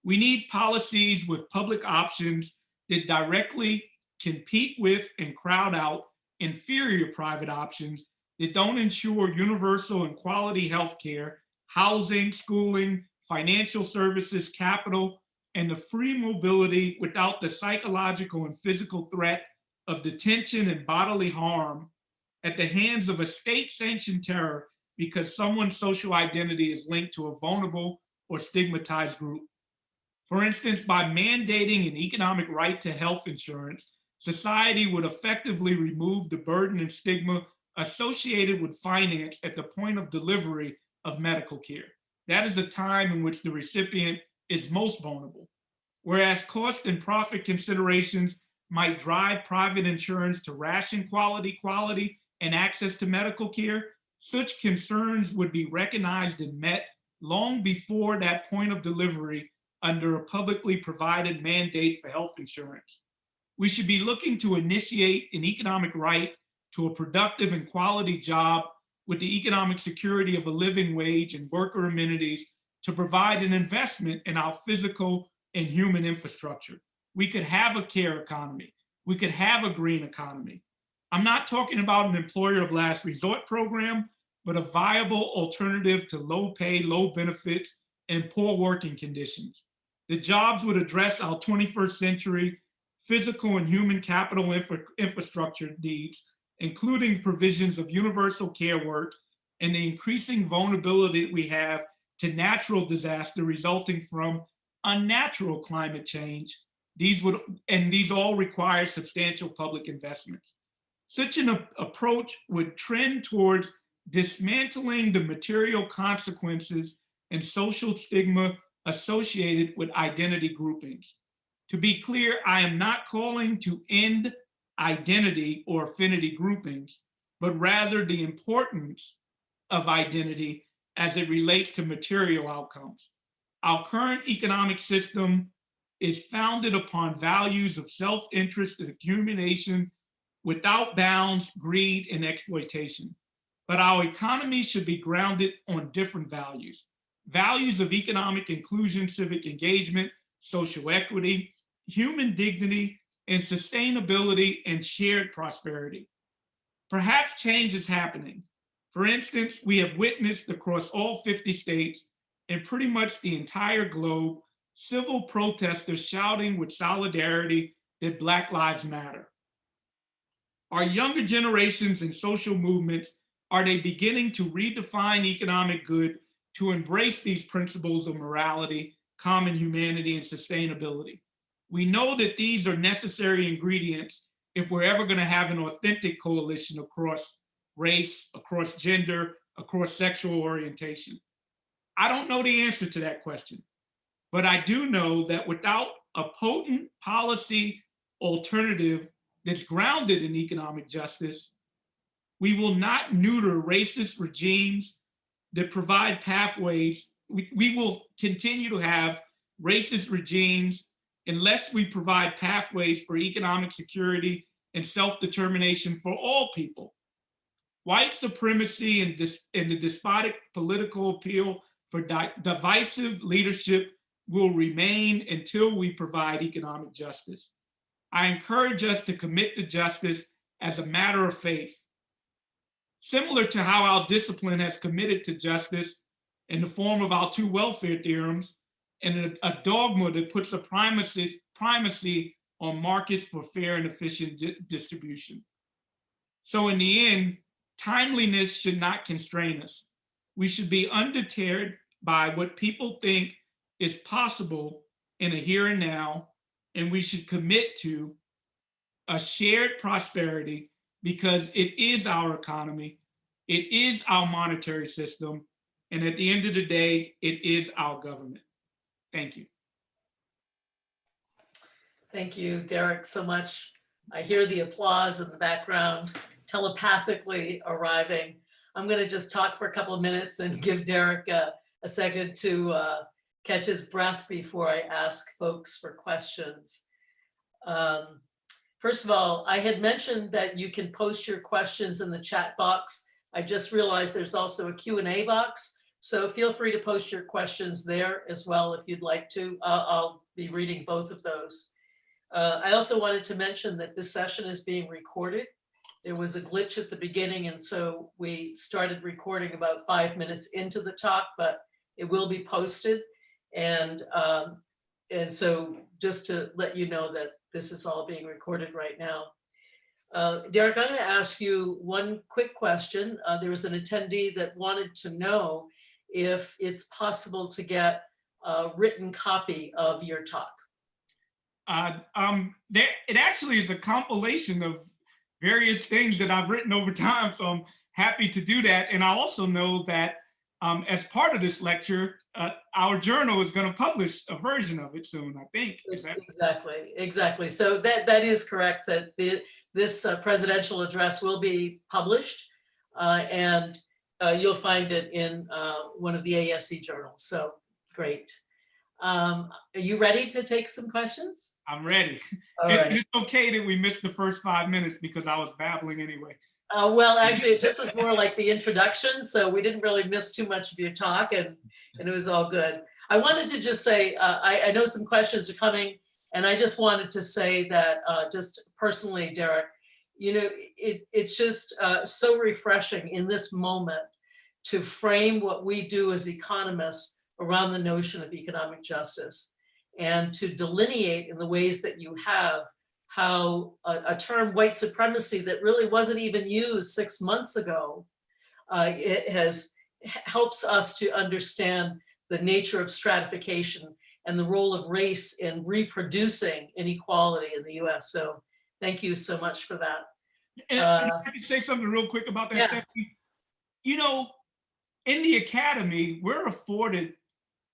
We need policies with public options that directly compete with and crowd out inferior private options that don't ensure universal and quality healthcare, housing, schooling, financial services, capital, and the free mobility without the psychological and physical threat of detention and bodily harm at the hands of a state-sanctioned terror because someone's social identity is linked to a vulnerable or stigmatized group. For instance, by mandating an economic right to health insurance, society would effectively remove the burden and stigma associated with finance at the point of delivery of medical care. That is a time in which the recipient is most vulnerable. Whereas cost and profit considerations might drive private insurance to ration quality, and access to medical care, such concerns would be recognized and met long before that point of delivery under a publicly provided mandate for health insurance. We should be looking to initiate an economic right to a productive and quality job with the economic security of a living wage and worker amenities to provide an investment in our physical and human infrastructure. We could have a care economy. We could have a green economy. I'm not talking about an employer of last resort program, but a viable alternative to low pay, low benefits, and poor working conditions. The jobs would address our 21st century physical and human capital infrastructure needs, including provisions of universal care work and the increasing vulnerability we have to natural disaster resulting from unnatural climate change. These all require substantial public investments. Such an approach would trend towards dismantling the material consequences and social stigma associated with identity groupings. To be clear, I am not calling to end identity or affinity groupings, but rather the importance of identity as it relates to material outcomes. Our current economic system is founded upon values of self-interest and accumulation without bounds, greed, and exploitation. but our economy should be grounded on different values. Values of economic inclusion, civic engagement, social equity, human dignity, and sustainability and shared prosperity. Perhaps change is happening. For instance, we have witnessed across all 50 states and pretty much the entire globe, civil protesters shouting with solidarity that Black Lives Matter. Are younger generations and social movements, are they beginning to redefine economic good to embrace these principles of morality, common humanity, and sustainability? We know that these are necessary ingredients if we're ever going to have an authentic coalition across race, across gender, across sexual orientation. I don't know the answer to that question, but I do know that without a potent policy alternative that's grounded in economic justice, we will not neuter racist regimes that provide pathways. We will continue to have racist regimes unless we provide pathways for economic security and self-determination for all people. White supremacy and the despotic political appeal for divisive leadership will remain until we provide economic justice. I encourage us to commit to justice as a matter of faith, similar to how our discipline has committed to justice in the form of our 2 welfare theorems and a dogma that puts a primacy on markets for fair and efficient distribution. So in the end, timeliness should not constrain us. We should be undeterred by what people think is possible in a here and now, and we should commit to a shared prosperity because it is our economy, it is our monetary system, and at the end of the day, it is our government. Thank you. Thank you, Darrick, so much. I hear the applause in the background, telepathically arriving. I'm going to just talk for a couple of minutes and give Darrick a second to catch his breath before I ask folks for questions. First of all, I had mentioned that you can post your questions in the chat box. I just realized there's also a Q&A box, so feel free to post your questions there as well if you'd like to. I'll be reading both of those. I also wanted to mention that this session is being recorded. There was a glitch at the beginning, and so we started recording about 5 minutes into the talk, but it will be posted. And so just to let you know that this is all being recorded right now. Darrick, I'm going to ask you one quick question. There was an attendee that wanted to know if it's possible to get a written copy of your talk. It actually is a compilation of various things that I've written over time, so I'm happy to do that. And I also know that as part of this lecture, our journal is going to publish a version of it soon, I think. Exactly. So that is correct, that this presidential address will be published, and you'll find it in one of the ASC journals. So great. Are you ready to take some questions? I'm ready. Right. It's okay that we missed the first 5 minutes because I was babbling anyway. Well, actually, it just was more like the introduction, so we didn't really miss too much of your talk, and it was all good. I wanted to just say, I know some questions are coming, and I just wanted to say that just personally, Darrick, you know, it's just so refreshing in this moment to frame what we do as economists around the notion of economic justice, and to delineate in the ways that you have how a term white supremacy that really wasn't even used 6 months ago, it helps us to understand the nature of stratification and the role of race in reproducing inequality in the US. So thank you so much for that. And I can say something real quick about that, Stephanie. You know, in the academy, we're afforded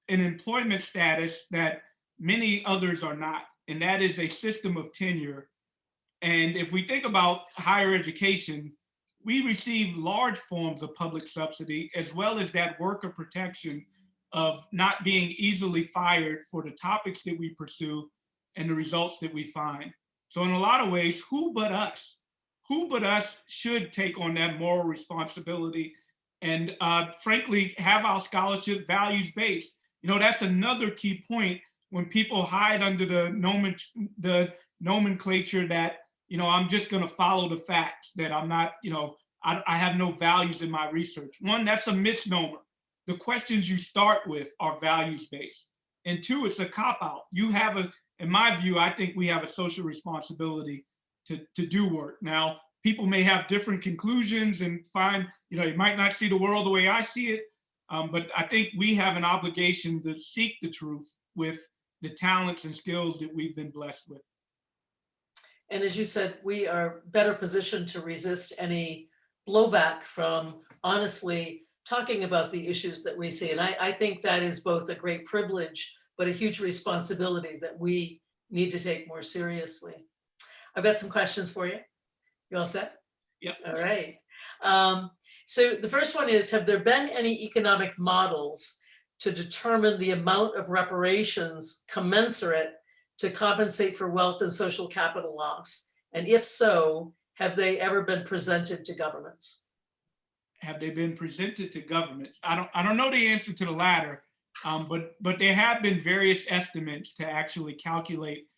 an employment status that many others are not, and that is a system of tenure. And if we think about higher education, we receive large forms of public subsidy, as well as that worker protection of not being easily fired for the topics that we pursue and the results that we find. So in a lot of ways, who but us? who but us should take on that moral responsibility and frankly, have our scholarship values-based. That's another key point when people hide under the nomenclature that, I'm just gonna follow the facts, that I'm not, I have no values in my research. One, that's a misnomer. The questions you start with are values-based. And two, it's a cop-out. In my view, I think we have a social responsibility to do work. Now, people may have different conclusions and find, you might not see the world the way I see it, but I think we have an obligation to seek the truth with the talents and skills that we've been blessed with. And as you said, we are better positioned to resist any blowback from honestly talking about the issues that we see. And I think that is both a great privilege, but a huge responsibility that we need to take more seriously. I've got some questions for you. You all set? Yep. All right. So the first one is, have there been any economic models to determine the amount of reparations commensurate to compensate for wealth and social capital loss? And if so, have they ever been presented to governments? Have they been presented to governments? I don't know the answer to the latter, but there have been various estimates to actually calculate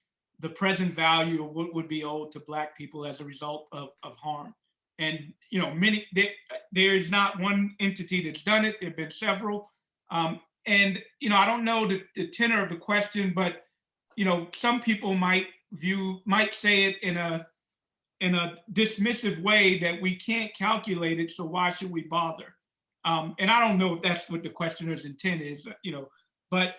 the present value of what would be owed to Black people as a result of harm. And there is not one entity that's done it. There have been several. And I don't know the tenor of the question, but some people might say it in a dismissive way that we can't calculate it, so why should we bother? And I don't know if that's what the questioner's intent is, but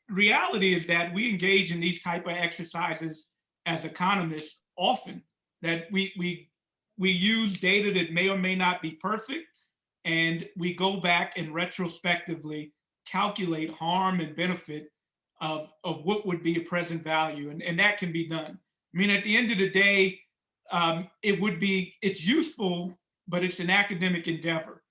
reality is that we engage in these type of exercises as economists often, that we use data that may or may not be perfect, and we go back and retrospectively calculate harm and benefit of what would be a present value, and that can be done. I mean, at the end of the day, it's useful, but it's an academic endeavor.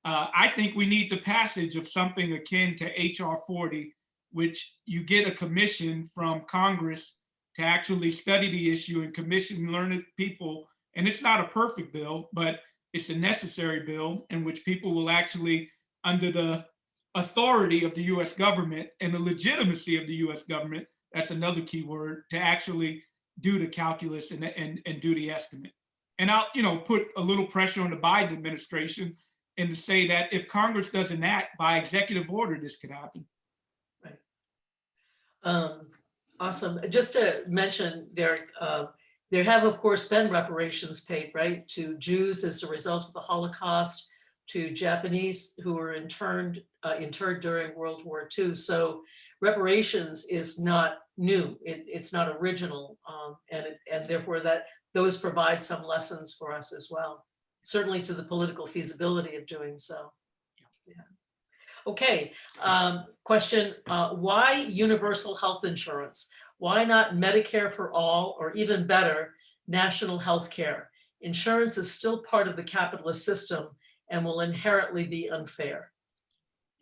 I think we need the passage of something akin to HR 40, which you get a commission from Congress to actually study the issue and commission learned people. And it's not a perfect bill, but it's a necessary bill in which people will actually, under the authority of the US government and the legitimacy of the US government, that's another key word, to actually do the calculus and do the estimate. And I'll put a little pressure on the Biden administration and to say that if Congress doesn't act by executive order, this could happen. Right. Awesome. Just to mention, Darrick, there have, of course, been reparations paid, right, to Jews as a result of the Holocaust, to Japanese who were interred during World War II. So reparations is not new. It's not original, and therefore those provide some lessons for us as well. Certainly to the political feasibility of doing so. Yeah. Okay. Question: why universal health insurance? Why not Medicare for all, or even better, national health care? Insurance is still part of the capitalist system and will inherently be unfair.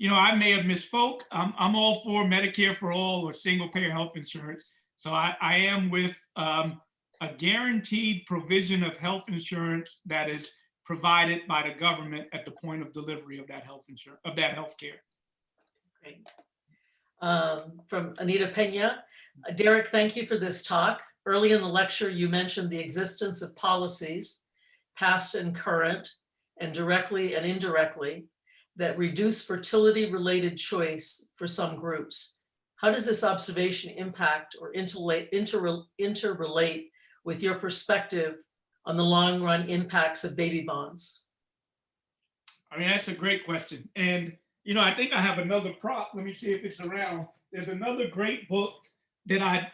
I may have misspoke. I'm all for Medicare for all or single payer health insurance. So I am with a guaranteed provision of health insurance that is provided by the government at the point of delivery of that health insurance, of that health care. Great. From Anita Pena: Darrick, thank you for this talk. Early in the lecture, you mentioned the existence of policies, past and current, and directly and indirectly, that reduce fertility-related choice for some groups. How does this observation impact or interrelate with your perspective on the long-run impacts of baby bonds? I mean, that's a great question. And, I think I have another prop. Let me see if it's around. There's another great book that I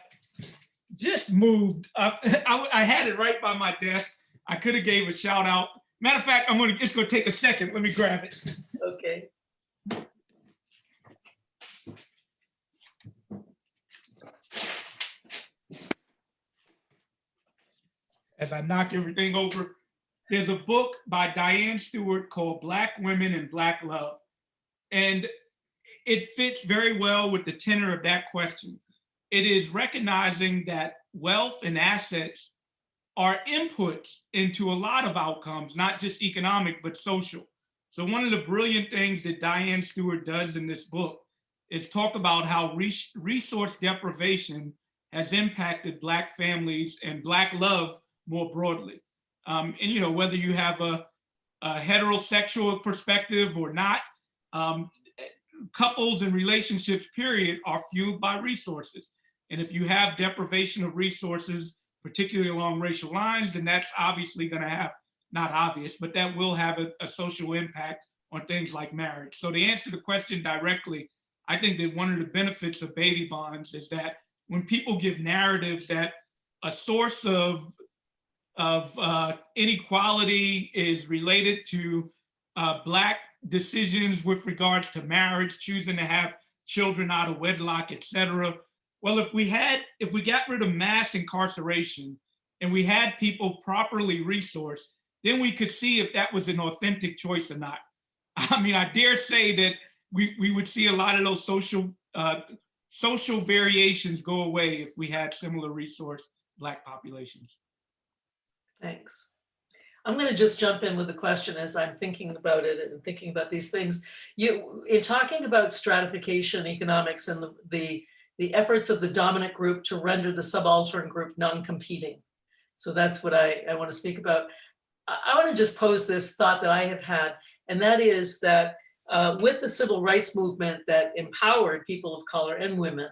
just moved up. I had it right by my desk. I could have gave a shout out. Matter of fact, it's gonna take a second. Let me grab it. Okay. As I knock everything over, there's a book by Diane Stewart called Black Women and Black Love. And it fits very well with the tenor of that question. It is recognizing that wealth and assets are inputs into a lot of outcomes, not just economic, but social. So one of the brilliant things that Diane Stewart does in this book is talk about how resource deprivation has impacted Black families and Black love more broadly. And you know, whether you have a heterosexual perspective or not, couples and relationships, period, are fueled by resources. And if you have deprivation of resources, particularly along racial lines, then that's obviously going to have, not obvious, but that will have a social impact on things like marriage. So to answer the question directly, I think that one of the benefits of baby bonds is that when people give narratives that a source of inequality is related to Black decisions with regards to marriage, choosing to have children out of wedlock, et cetera. Well, if we got rid of mass incarceration and we had people properly resourced, then we could see if that was an authentic choice or not. I mean, I dare say that we would see a lot of those social variations go away if we had similar resource Black populations. Thanks. I'm going to just jump in with a question as I'm thinking about it and thinking about these things. In talking about stratification economics and the efforts of the dominant group to render the subaltern group non-competing. So that's what I want to speak about. I want to just pose this thought that I have had, and that is that with the civil rights movement that empowered people of color and women,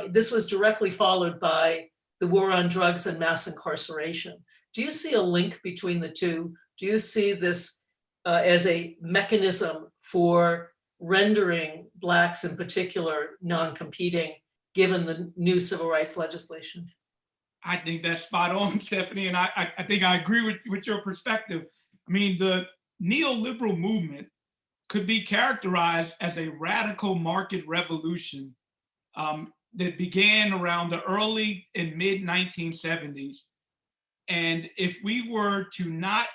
this was directly followed by the war on drugs and mass incarceration. Do you see a link between the two? Do you see this as a mechanism for rendering Blacks in particular non-competing, given the new civil rights legislation? I think that's spot on, Stephanie, and I think I agree with your perspective. I mean, the neoliberal movement could be characterized as a radical market revolution that began around the early and mid 1970s. And if we were to not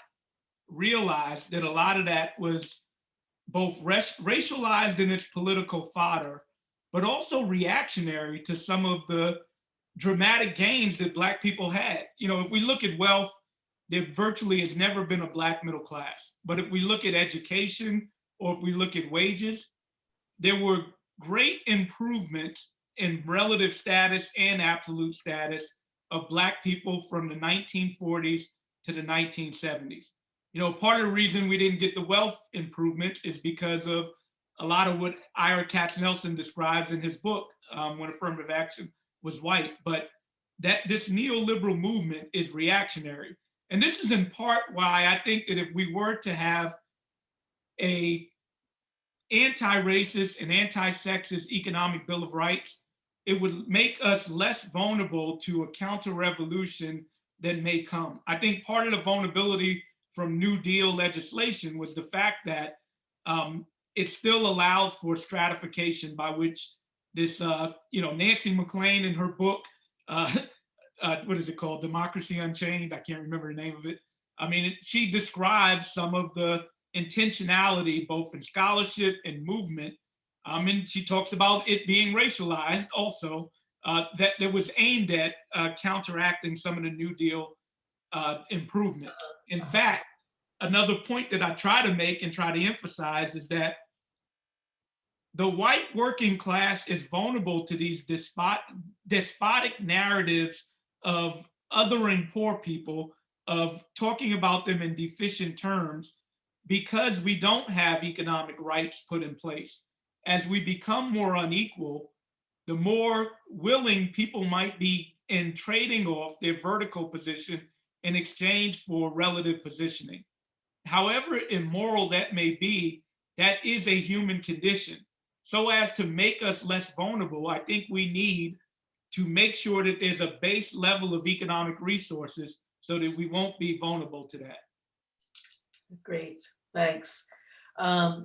realize that a lot of that was both racialized in its political fodder, but also reactionary to some of the dramatic gains that Black people had. You know, if we look at wealth, there virtually has never been a Black middle class. But if we look at education, or if we look at wages, there were great improvements in relative status and absolute status of Black people from the 1940s to the 1970s. You know, part of the reason we didn't get the wealth improvements is because of a lot of what Ira Katznelson describes in his book, When Affirmative Action Was White, but that this neoliberal movement is reactionary. And this is in part why I think that if we were to have a anti-racist and anti-sexist economic Bill of Rights, it would make us less vulnerable to a counter-revolution that may come. I think part of the vulnerability from New Deal legislation was the fact that it still allowed for stratification by which this, Nancy McLean in her book, what is it called? Democracy Unchained? I can't remember the name of it. I mean, she describes some of the intentionality, both in scholarship and movement. And she talks about it being racialized also, that was aimed at counteracting some of the New Deal improvement. In fact, another point that I try to make and try to emphasize is that the white working class is vulnerable to these despotic narratives of othering poor people, of talking about them in deficient terms, because we don't have economic rights put in place. As we become more unequal, the more willing people might be in trading off their vertical position in exchange for relative positioning. However immoral that may be, that is a human condition. So as to make us less vulnerable, I think we need to make sure that there's a base level of economic resources so that we won't be vulnerable to that. Great, thanks.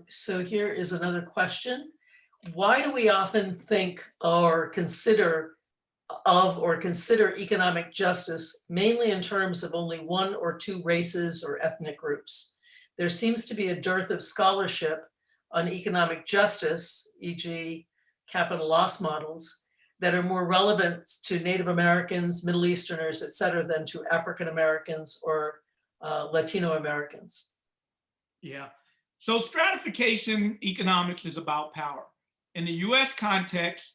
So here is another question. Why do we often think or consider economic justice mainly in terms of only one or two races or ethnic groups? There seems to be a dearth of scholarship on economic justice, e.g. capital loss models, that are more relevant to Native Americans, Middle Easterners, et cetera, than to African Americans or Latino Americans. Yeah. So stratification economics is about power. In the US context,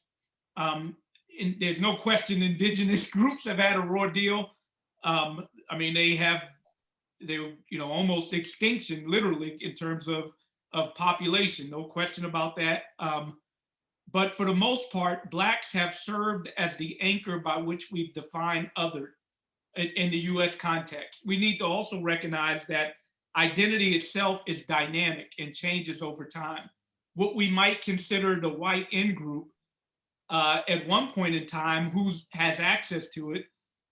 there's no question indigenous groups have had a raw deal. I mean, they're almost extinction, literally, in terms of population, no question about that. But for the most part, Blacks have served as the anchor by which we've defined other in the US context. We need to also recognize that identity itself is dynamic and changes over time. What we might consider the white in-group at one point in time, who has access to it,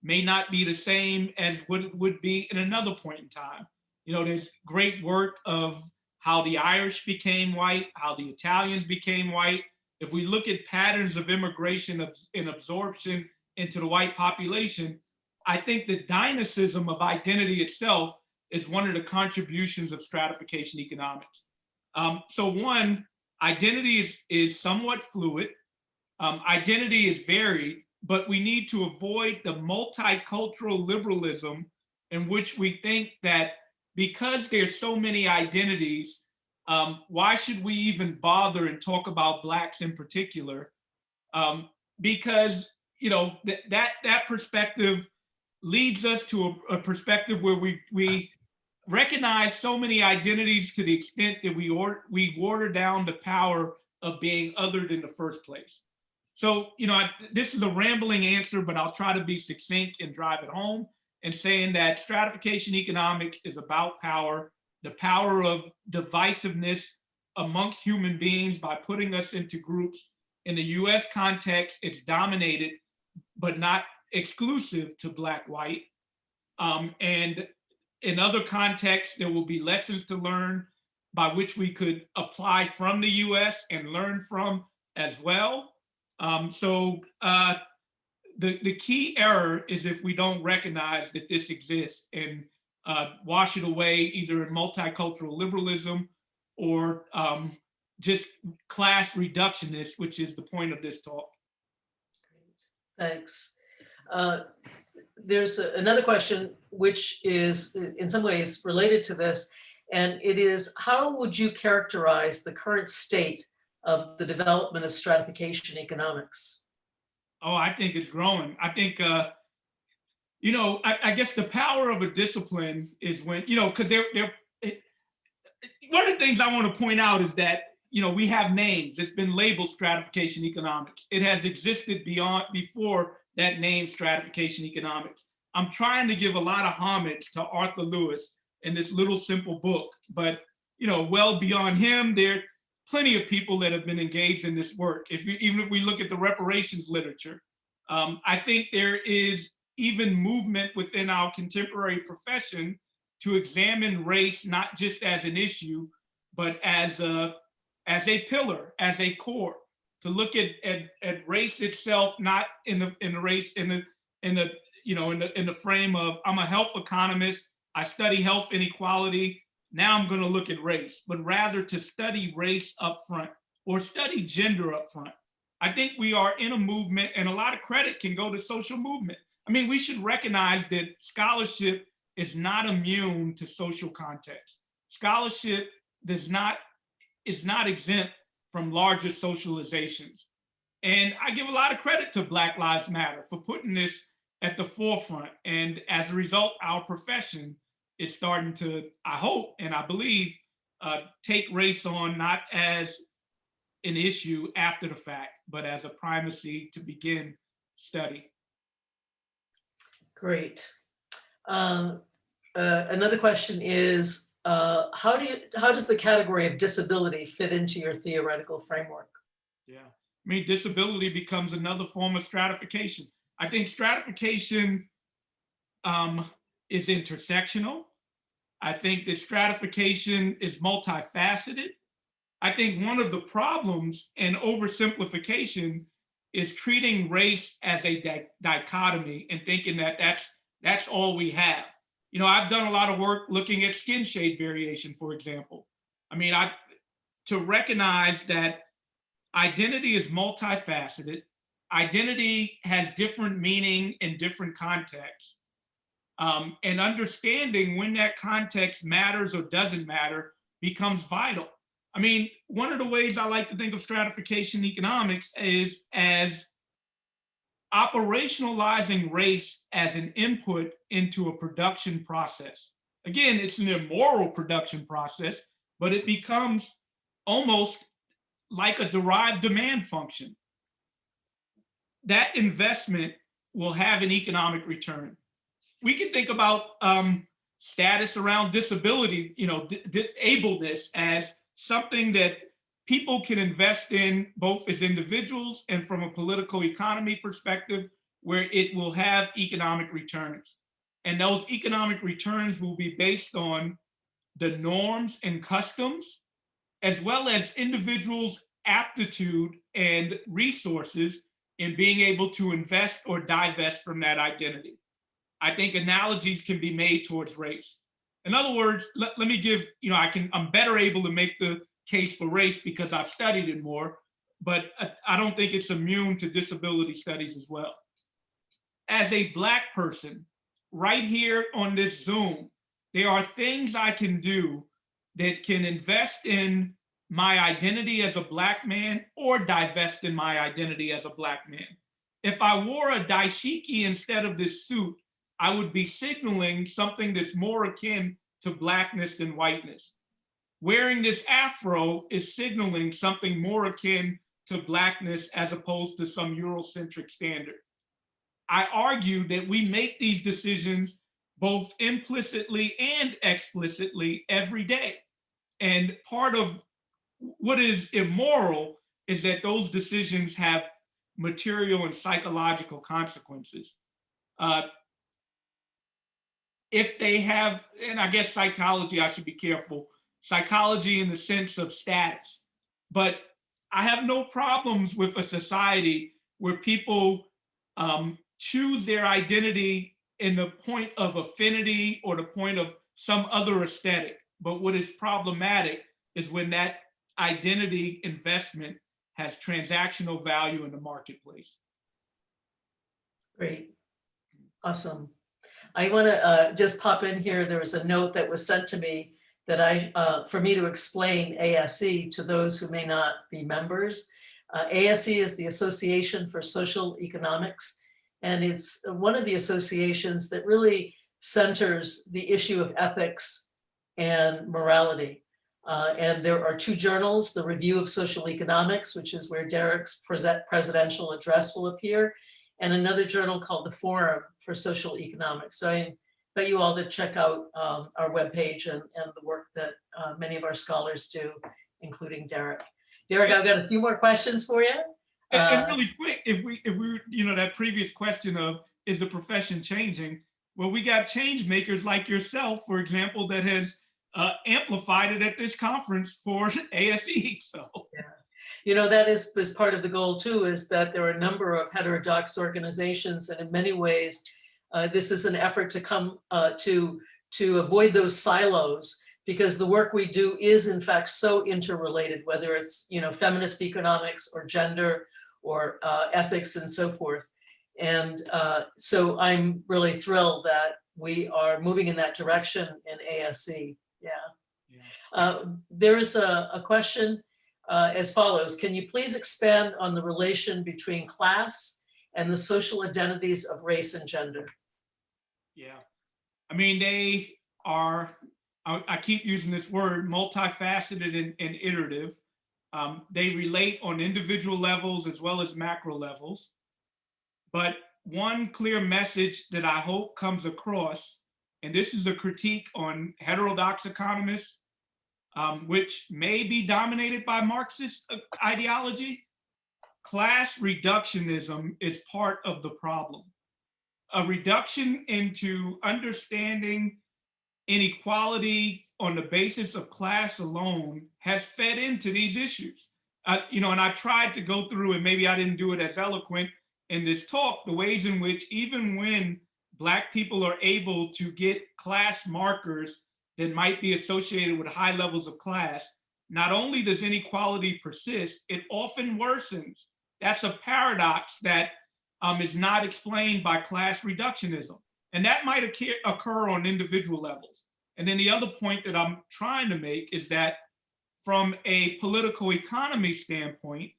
may not be the same as what it would be in another point in time. There's great work of how the Irish became white, how the Italians became white. If we look at patterns of immigration and absorption into the white population, I think the dynamism of identity itself is one of the contributions of stratification economics. So one, identity is somewhat fluid. Identity is varied, but we need to avoid the multicultural liberalism in which we think that because there's so many identities, why should we even bother and talk about Blacks in particular? Because that perspective leads us to a perspective where we recognize so many identities to the extent that we water down the power of being othered in the first place. So, this is a rambling answer, but I'll try to be succinct and drive it home and saying that stratification economics is about power, the power of divisiveness amongst human beings by putting us into groups. In the US context, it's dominated, but not exclusive to Black, white. And in other contexts, there will be lessons to learn by which we could apply from the US and learn from as well. So the key error is if we don't recognize that this exists and wash it away either in multicultural liberalism or just class reductionist, which is the point of this talk. Thanks. There's another question which is in some ways related to this, and it is, how would you characterize the current state of the development of stratification economics? Oh, I think it's growing. I think, I guess the power of a discipline is when, because one of the things I want to point out is that, we have names. It's been labeled stratification economics. It has existed before that name, stratification economics. I'm trying to give a lot of homage to Arthur Lewis in this little simple book, but, well beyond him, there are plenty of people that have been engaged in this work. Even if we look at the reparations literature, I think there is even movement within our contemporary profession to examine race not just as an issue, but as a pillar, as a core. To look at race itself, not in the frame of, I'm a health economist, I study health inequality, now I'm going to look at race, but rather to study race up front or study gender up front. I think we are in a movement, and a lot of credit can go to social movement. I mean, we should recognize that scholarship is not immune to social context. Scholarship is not exempt from larger socializations. And I give a lot of credit to Black Lives Matter for putting this at the forefront. And as a result, our profession is starting to, I hope and I believe, take race on not as an issue after the fact, but as a primacy to begin study. Great. Another question is, how does the category of disability fit into your theoretical framework? Yeah, I mean, disability becomes another form of stratification. I think stratification is intersectional. I think that stratification is multifaceted. I think one of the problems and oversimplification is treating race as a dichotomy and thinking that that's all we have. I've done a lot of work looking at skin shade variation, for example. I mean, to recognize that identity is multifaceted, identity has different meaning in different contexts. And understanding when that context matters or doesn't matter becomes vital. I mean, one of the ways I like to think of stratification economics is as operationalizing race as an input into a production process. Again, it's an immoral production process, but it becomes almost like a derived demand function. That investment will have an economic return. We can think about status around disability, ableness as something that people can invest in both as individuals and from a political economy perspective, where it will have economic returns. And those economic returns will be based on the norms and customs, as well as individuals' aptitude and resources in being able to invest or divest from that identity. I think analogies can be made towards race. In other words, let me give, I'm better able to make the case for race because I've studied it more, but I don't think it's immune to disability studies as well. As a Black person, right here on this Zoom, there are things I can do that can invest in my identity as a Black man or divest in my identity as a Black man. If I wore a dashiki instead of this suit, I would be signaling something that's more akin to Blackness than whiteness. Wearing this afro is signaling something more akin to Blackness as opposed to some Eurocentric standard. I argue that we make these decisions both implicitly and explicitly every day. And part of what is immoral is that those decisions have material and psychological consequences. If they have, and I guess psychology, I should be careful, psychology in the sense of status. But I have no problems with a society where people choose their identity in the point of affinity or the point of some other aesthetic. But what is problematic is when that identity investment has transactional value in the marketplace. Great, awesome. I want to just pop in here. There was a note that was sent to me that for me to explain ASE to those who may not be members. ASE is the Association for Social Economics, and it's one of the associations that really centers the issue of ethics and morality. And there are two journals, the Review of Social Economics, which is where Darrick's presidential address will appear, and another journal called the Forum for Social Economics. So I invite you all to check out our webpage and the work that many of our scholars do, including Darrick. Darrick, I've got a few more questions for you. And really quick, if we that previous question of, is the profession changing? Well, we got change makers like yourself, for example, that has amplified it at this conference for ASE. So, yeah. That is part of the goal too, is that there are a number of heterodox organizations, and in many ways, this is an effort to come to avoid those silos, because the work we do is in fact so interrelated, whether it's feminist economics or gender or ethics and so forth. And so I'm really thrilled that we are moving in that direction in ASE. Yeah. There is a question as follows. Can you please expand on the relation between class and the social identities of race and gender? Yeah, I mean, they are, I keep using this word, multifaceted and iterative. They relate on individual levels as well as macro levels. But one clear message that I hope comes across, and this is a critique on heterodox economists, which may be dominated by Marxist ideology, class reductionism is part of the problem. A reduction into understanding inequality on the basis of class alone has fed into these issues. And I tried to go through, and maybe I didn't do it as eloquent in this talk, the ways in which even when Black people are able to get class markers that might be associated with high levels of class, not only does inequality persist, it often worsens That's a paradox that is not explained by class reductionism. And that might occur on individual levels. And then the other point that I'm trying to make is that from a political economy standpoint,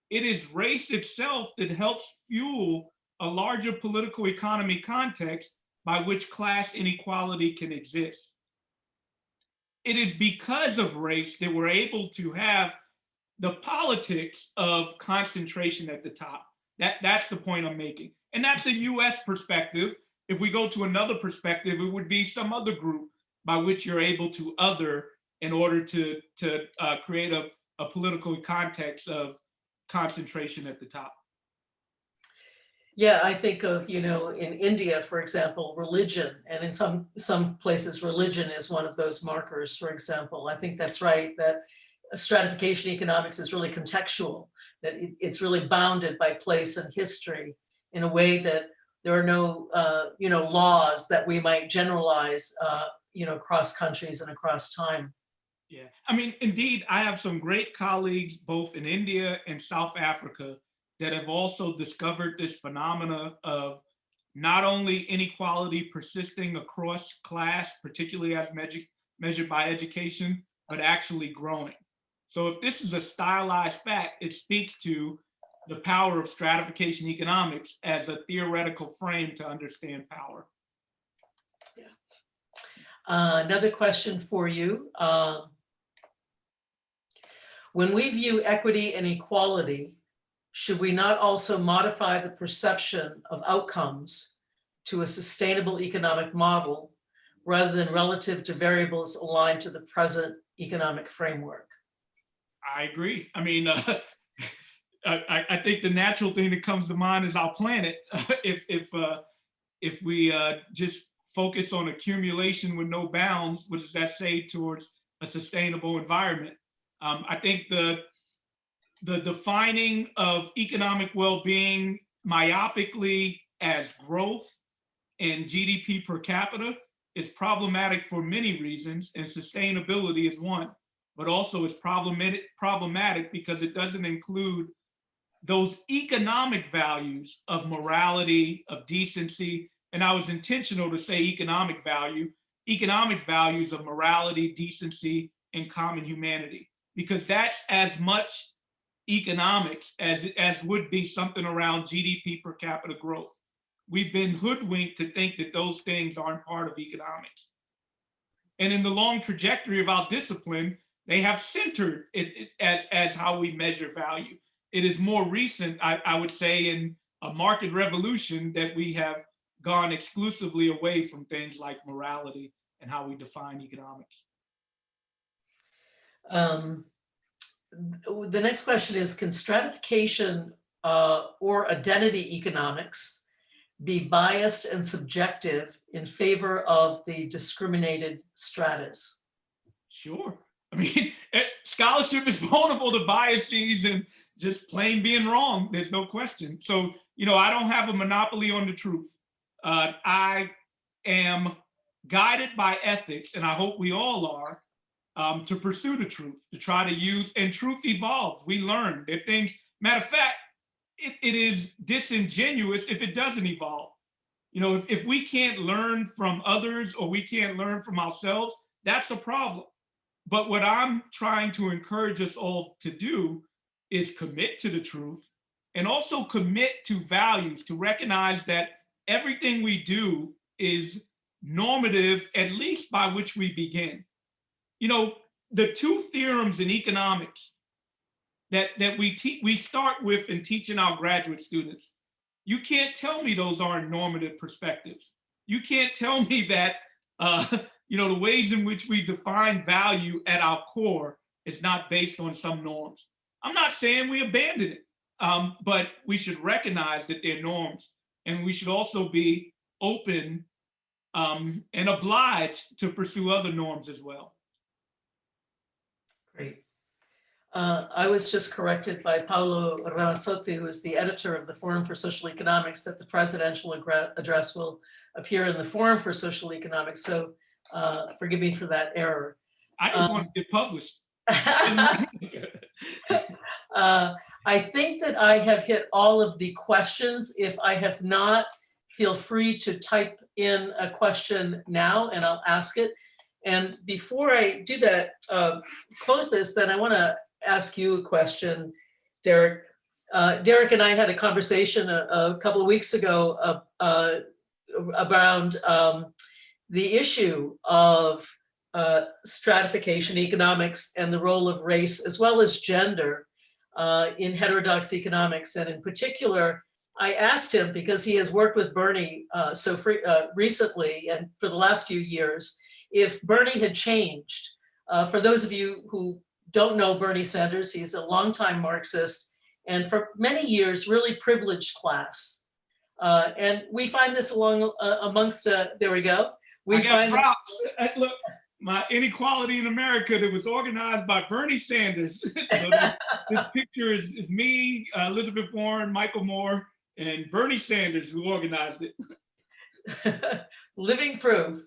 it is race itself that helps fuel a larger political economy context by which class inequality can exist. It is because of race that we're able to have the politics of concentration at the top. That's the point I'm making. And that's a US perspective. If we go to another perspective, it would be some other group by which you're able to other in order to create a political context of concentration at the top. Yeah, I think of, in India, for example, religion, and in some places, religion is one of those markers, for example. I think that's right, that stratification economics is really contextual, that it's really bounded by place and history in a way that there are no, laws that we might generalize, across countries and across time. Yeah, I mean, indeed, I have some great colleagues both in India and South Africa that have also discovered this phenomena of not only inequality persisting across class, particularly as measured by education, but actually growing. So if this is a stylized fact, it speaks to the power of stratification economics as a theoretical frame to understand power. Yeah. Another question for you. When we view equity and equality, should we not also modify the perception of outcomes to a sustainable economic model rather than relative to variables aligned to the present economic framework? I agree. I mean, I think the natural thing that comes to mind is our planet. If we just focus on accumulation with no bounds, what does that say towards a sustainable environment? I think the defining of economic well-being myopically as growth and GDP per capita is problematic for many reasons, and sustainability is one, but also it's problematic because it doesn't include those economic values of morality, of decency, and I was intentional to say economic values of morality, decency, and common humanity, because that's as much economics as would be something around GDP per capita growth. We've been hoodwinked to think that those things aren't part of economics. And in the long trajectory of our discipline, they have centered it as how we measure value. It is more recent, I would say, in a market revolution that we have gone exclusively away from things like morality and how we define economics. The next question is, can stratification or identity economics be biased and subjective in favor of the discriminated stratus? Sure. I mean, scholarship is vulnerable to biases and just plain being wrong. There's no question. So, I don't have a monopoly on the truth. I am guided by ethics, and I hope we all are, to pursue the truth, to try to use, and truth evolves. We learn. There are things, matter of fact, it is disingenuous if it doesn't evolve. If we can't learn from others or we can't learn from ourselves, that's a problem. But what I'm trying to encourage us all to do is commit to the truth and also commit to values, to recognize that everything we do is normative, at least by which we begin. The two theorems in economics that we start with in teaching our graduate students, you can't tell me those aren't normative perspectives. You can't tell me that the ways in which we define value at our core is not based on some norms. I'm not saying we abandon it, but we should recognize that they're norms, and we should also be open and obliged to pursue other norms as well. Great. I was just corrected by Paolo Ramazzotti, who is the editor of the Forum for Social Economics, that the presidential address will appear in the Forum for Social Economics. So forgive me for that error. I just want to get published. I think that I have hit all of the questions. If I have not, feel free to type in a question now and I'll ask it. And before I do that, close this, then I want to ask you a question, Darrick. Darrick and I had a conversation a couple of weeks ago around the issue of stratification economics and the role of race as well as gender in heterodox economics. And in particular, I asked him, because he has worked with Bernie recently and for the last few years, if Bernie had changed. For those of you who don't know Bernie Sanders, he's a longtime Marxist and for many years really privileged class. And we find this amongst, there we go. We find props. Look, my inequality in America that was organized by Bernie Sanders. So this picture is me, Elizabeth Warren, Michael Moore, and Bernie Sanders who organized it. Living proof.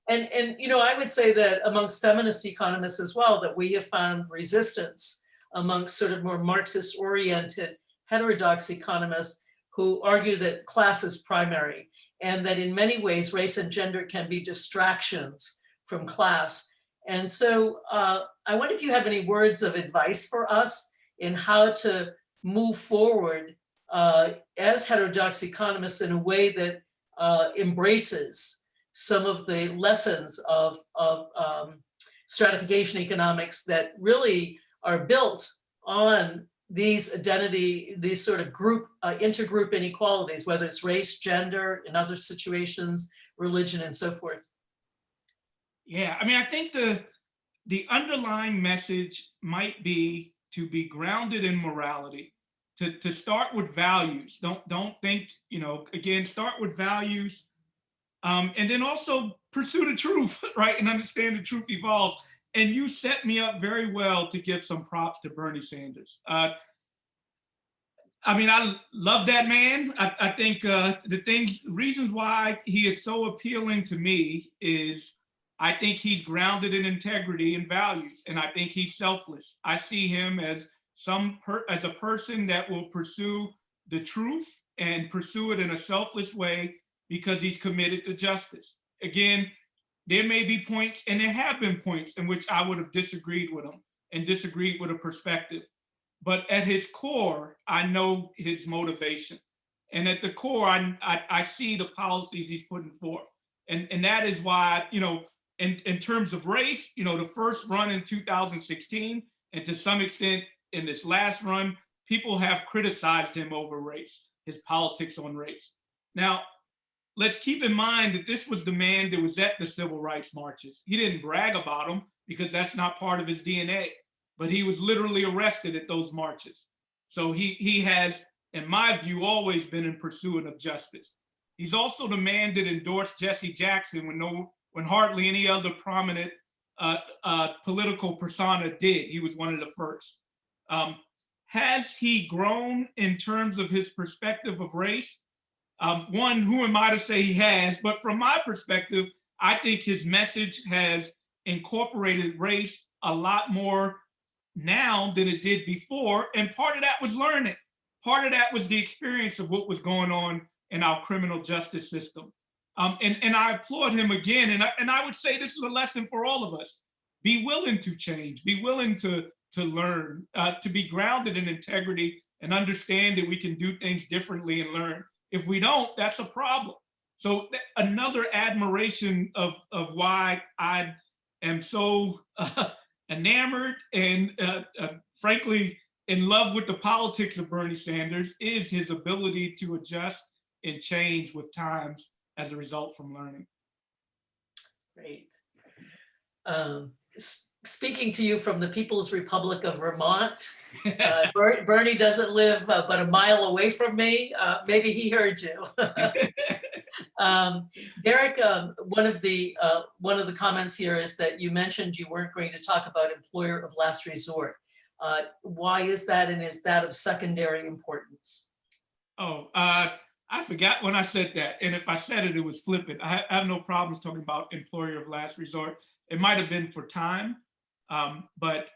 And you know, I would say that amongst feminist economists as well, that we have found resistance amongst sort of more Marxist-oriented heterodox economists who argue that class is primary and that in many ways race and gender can be distractions from class. And so I wonder if you have any words of advice for us in how to move forward as heterodox economists in a way that embraces some of the lessons of stratification economics that really are built on these these sort of group, intergroup inequalities, whether it's race, gender, in other situations, religion, and so forth. Yeah, I mean, I think the underlying message might be to be grounded in morality, to start with values. Don't think, you know, again, start with values, and then also pursue the truth, right? And understand the truth evolves. And you set me up very well to give some props to Bernie Sanders. I mean, I love that man. I think the reasons why he is so appealing to me is I think he's grounded in integrity and values, and I think he's selfless. I see him as as a person that will pursue the truth and pursue it in a selfless way because he's committed to justice. Again, there may be points, and there have been points in which I would have disagreed with him and disagreed with a perspective. But at his core, I know his motivation. And at the core, I see the policies he's putting forth. And that is why, you know, in terms of race, you know, the first run in 2016, and to some extent in this last run, people have criticized him over race, his politics on race. Now, let's keep in mind that this was the man that was at the civil rights marches. He didn't brag about them because that's not part of his DNA, but he was literally arrested at those marches. So he has, in my view, always been in pursuit of justice. He's also the man that endorsed Jesse Jackson when hardly any other prominent political persona did. He was one of the first. Has he grown in terms of his perspective of race? One, who am I to say he has? But from my perspective, I think his message has incorporated race a lot more now than it did before. And part of that was learning. Part of that was the experience of what was going on in our criminal justice system. And I applaud him again. And I would say this is a lesson for all of us. Be willing to change, be willing to learn, to be grounded in integrity and understand that we can do things differently and learn. If we don't, that's a problem. So another admiration of why I am so enamored and frankly in love with the politics of Bernie Sanders is his ability to adjust and change with times as a result from learning. Great. Speaking to you from the People's Republic of Vermont, Bernie doesn't live but a mile away from me. Maybe he heard you. Darrick, one of the comments here is that you mentioned you weren't going to talk about employer of last resort. Why is that, and is that of secondary importance? Oh, I forgot when I said that, and if I said it, it was flippant. I have no problems talking about employer of last resort. It might have been for time, but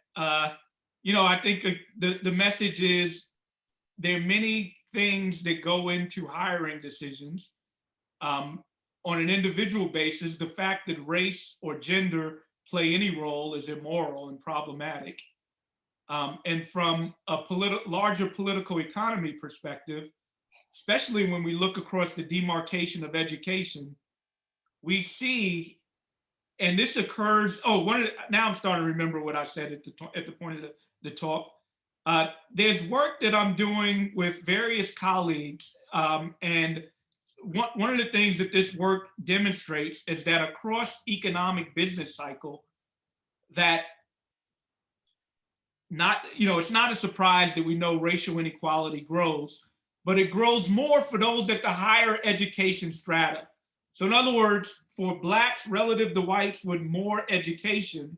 I think the message is there are many things that go into hiring decisions. On an individual basis, the fact that race or gender play any role is immoral and problematic. And from a larger political economy perspective, especially when we look across the demarcation of education, we see, and this occurs, now I'm starting to remember what I said at the point of the talk. There's work that I'm doing with various colleagues, and one of the things that this work demonstrates is that across economic business cycle, that it's not a surprise that we know racial inequality grows, but it grows more for those at the higher education strata. So in other words, for Blacks relative to whites with more education,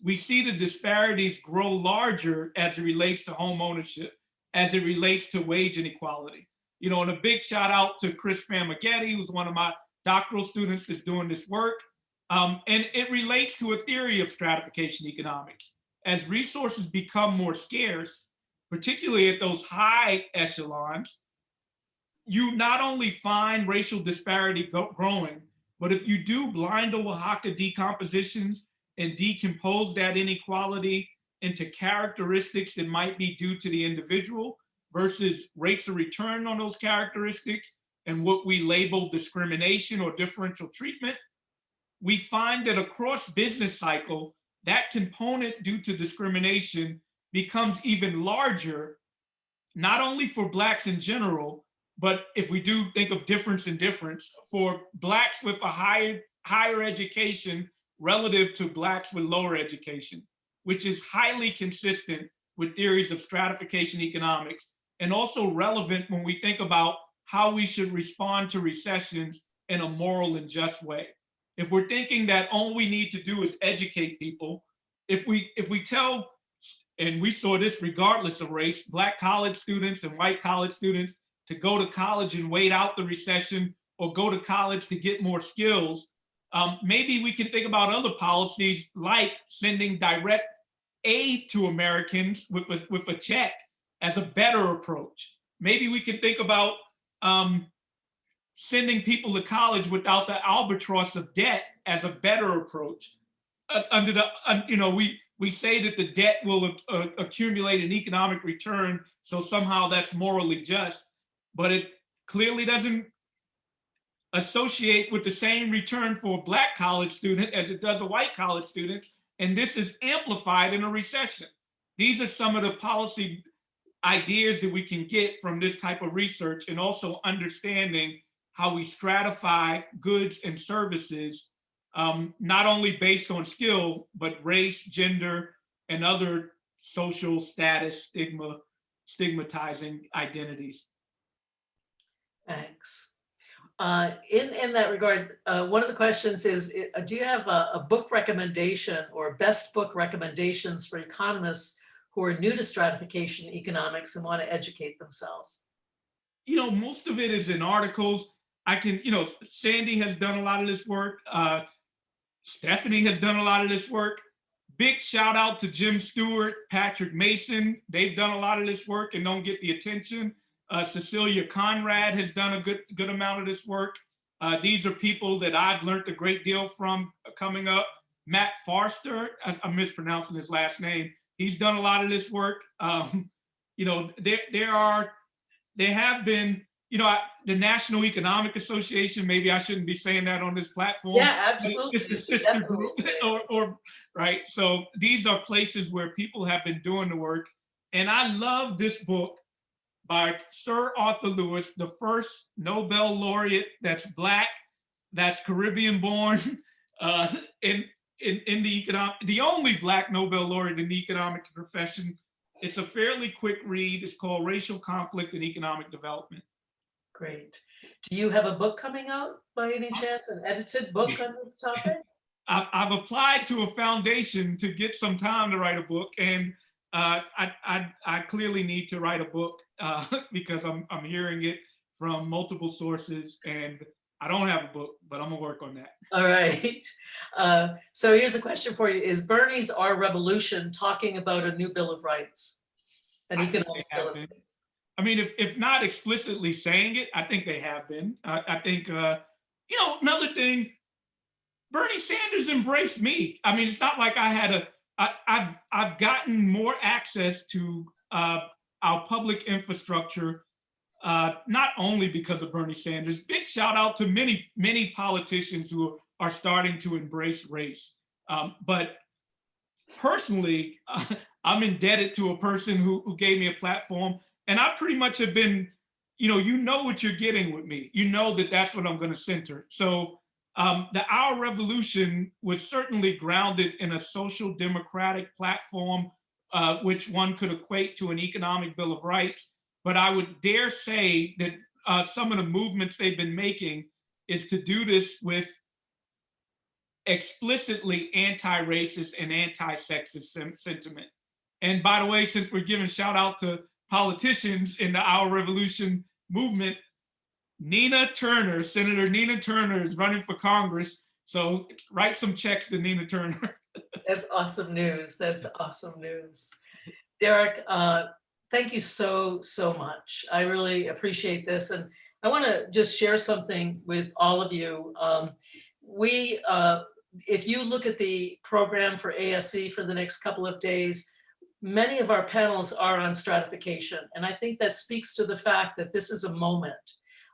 we see the disparities grow larger as it relates to home ownership, as it relates to wage inequality. And a big shout out to Chris Famagetti, who's one of my doctoral students that's doing this work. And it relates to a theory of stratification economics. As resources become more scarce, particularly at those high echelons, you not only find racial disparity growing, but if you do blind Oaxaca decompositions and decompose that inequality into characteristics that might be due to the individual versus rates of return on those characteristics and what we label discrimination or differential treatment, we find that across business cycle, that component due to discrimination becomes even larger, not only for Blacks in general, but if we do think of difference in difference, for Blacks with a higher education relative to Blacks with lower education, which is highly consistent with theories of stratification economics, and also relevant when we think about how we should respond to recessions in a moral and just way. If we're thinking that all we need to do is educate people, if we tell, and we saw this regardless of race, Black college students and white college students to go to college and wait out the recession or go to college to get more skills, maybe we can think about other policies like sending direct aid to Americans with a check as a better approach. Maybe we can think about sending people to college without the albatross of debt as a better approach. We say that the debt will accumulate an economic return, so somehow that's morally just, but it clearly doesn't associate with the same return for a Black college student as it does a white college student, and this is amplified in a recession. These are some of the policy ideas that we can get from this type of research, and also understanding how we stratify goods and services, not only based on skill, but race, gender, and other social status, stigmatizing identities. Thanks. In that regard, one of the questions is, do you have a book recommendation or best book recommendations for economists who are new to stratification economics and want to educate themselves? Most of it is in articles. Sandy has done a lot of this work. Stephanie has done a lot of this work. Big shout out to Jim Stewart, Patrick Mason. They've done a lot of this work and don't get the attention. Cecilia Conrad has done a good amount of this work. These are people that I've learned a great deal from coming up. Matt Forster, I'm mispronouncing his last name. He's done a lot of this work. There have been, the National Economic Association, maybe I shouldn't be saying that on this platform. Yeah, absolutely. It's a sister group, right? So these are places where people have been doing the work. And I love this book by Sir Arthur Lewis, the first Nobel laureate that's Black, that's Caribbean born, in the only Black Nobel laureate in the economic profession. It's a fairly quick read. It's called Racial Conflict and Economic Development. Great. Do you have a book coming out by any chance, an edited book on this topic? I've applied to a foundation to get some time to write a book, and I clearly need to write a book because I'm hearing it from multiple sources, and I don't have a book, but I'm gonna work on that. All right. So here's a question for you. Is Bernie's Our Revolution talking about a new Bill of Rights? An I think economic they Bill have of been. Rights? I mean, if not explicitly saying it, I think they have been. I think, you know, another thing, Bernie Sanders embraced me. I mean, it's not like I had I've gotten more access to our public infrastructure, not only because of Bernie Sanders. Big shout out to many politicians who are starting to embrace race. But personally, I'm indebted to a person who gave me a platform, and I pretty much have been, you know what you're getting with me. You know that that's what I'm going to center. So the Our Revolution was certainly grounded in a social democratic platform, which one could equate to an economic Bill of Rights. But I would dare say that some of the movements they've been making is to do this with explicitly anti-racist and anti-sexist sentiment. And by the way, since we're giving shout out to politicians in the Our Revolution movement, Senator Nina Turner is running for Congress. So write some checks to Nina Turner. That's awesome news. That's awesome news. Darrick, thank you so much. I really appreciate this. And I want to just share something with all of you. If you look at the program for ASC for the next couple of days, many of our panels are on stratification. And I think that speaks to the fact that this is a moment.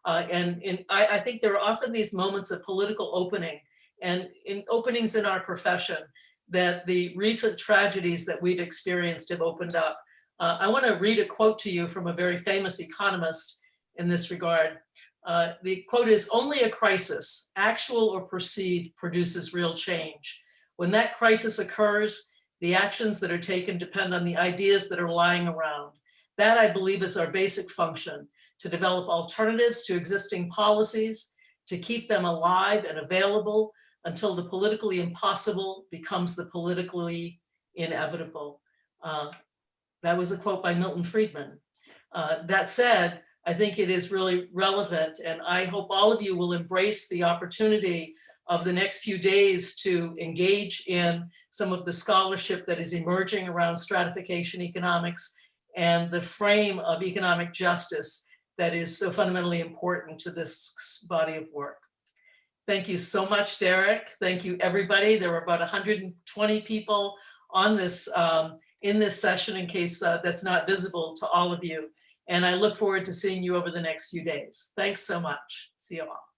I think there are often these moments of political opening and in openings in our profession that the recent tragedies that we've experienced have opened up. I want to read a quote to you from a very famous economist in this regard. The quote is, "Only a crisis, actual or perceived, produces real change. When that crisis occurs, the actions that are taken depend on the ideas that are lying around. That, I believe, is our basic function, to develop alternatives to existing policies, to keep them alive and available until the politically impossible becomes the politically inevitable." That was a quote by Milton Friedman. That said, I think it is really relevant, and I hope all of you will embrace the opportunity of the next few days to engage in some of the scholarship that is emerging around stratification economics and the frame of economic justice that is so fundamentally important to this body of work. Thank you so much, Darrick. Thank you, everybody. There were about 120 people on this in this session, in case that's not visible to all of you. And I look forward to seeing you over the next few days. Thanks so much. See you all.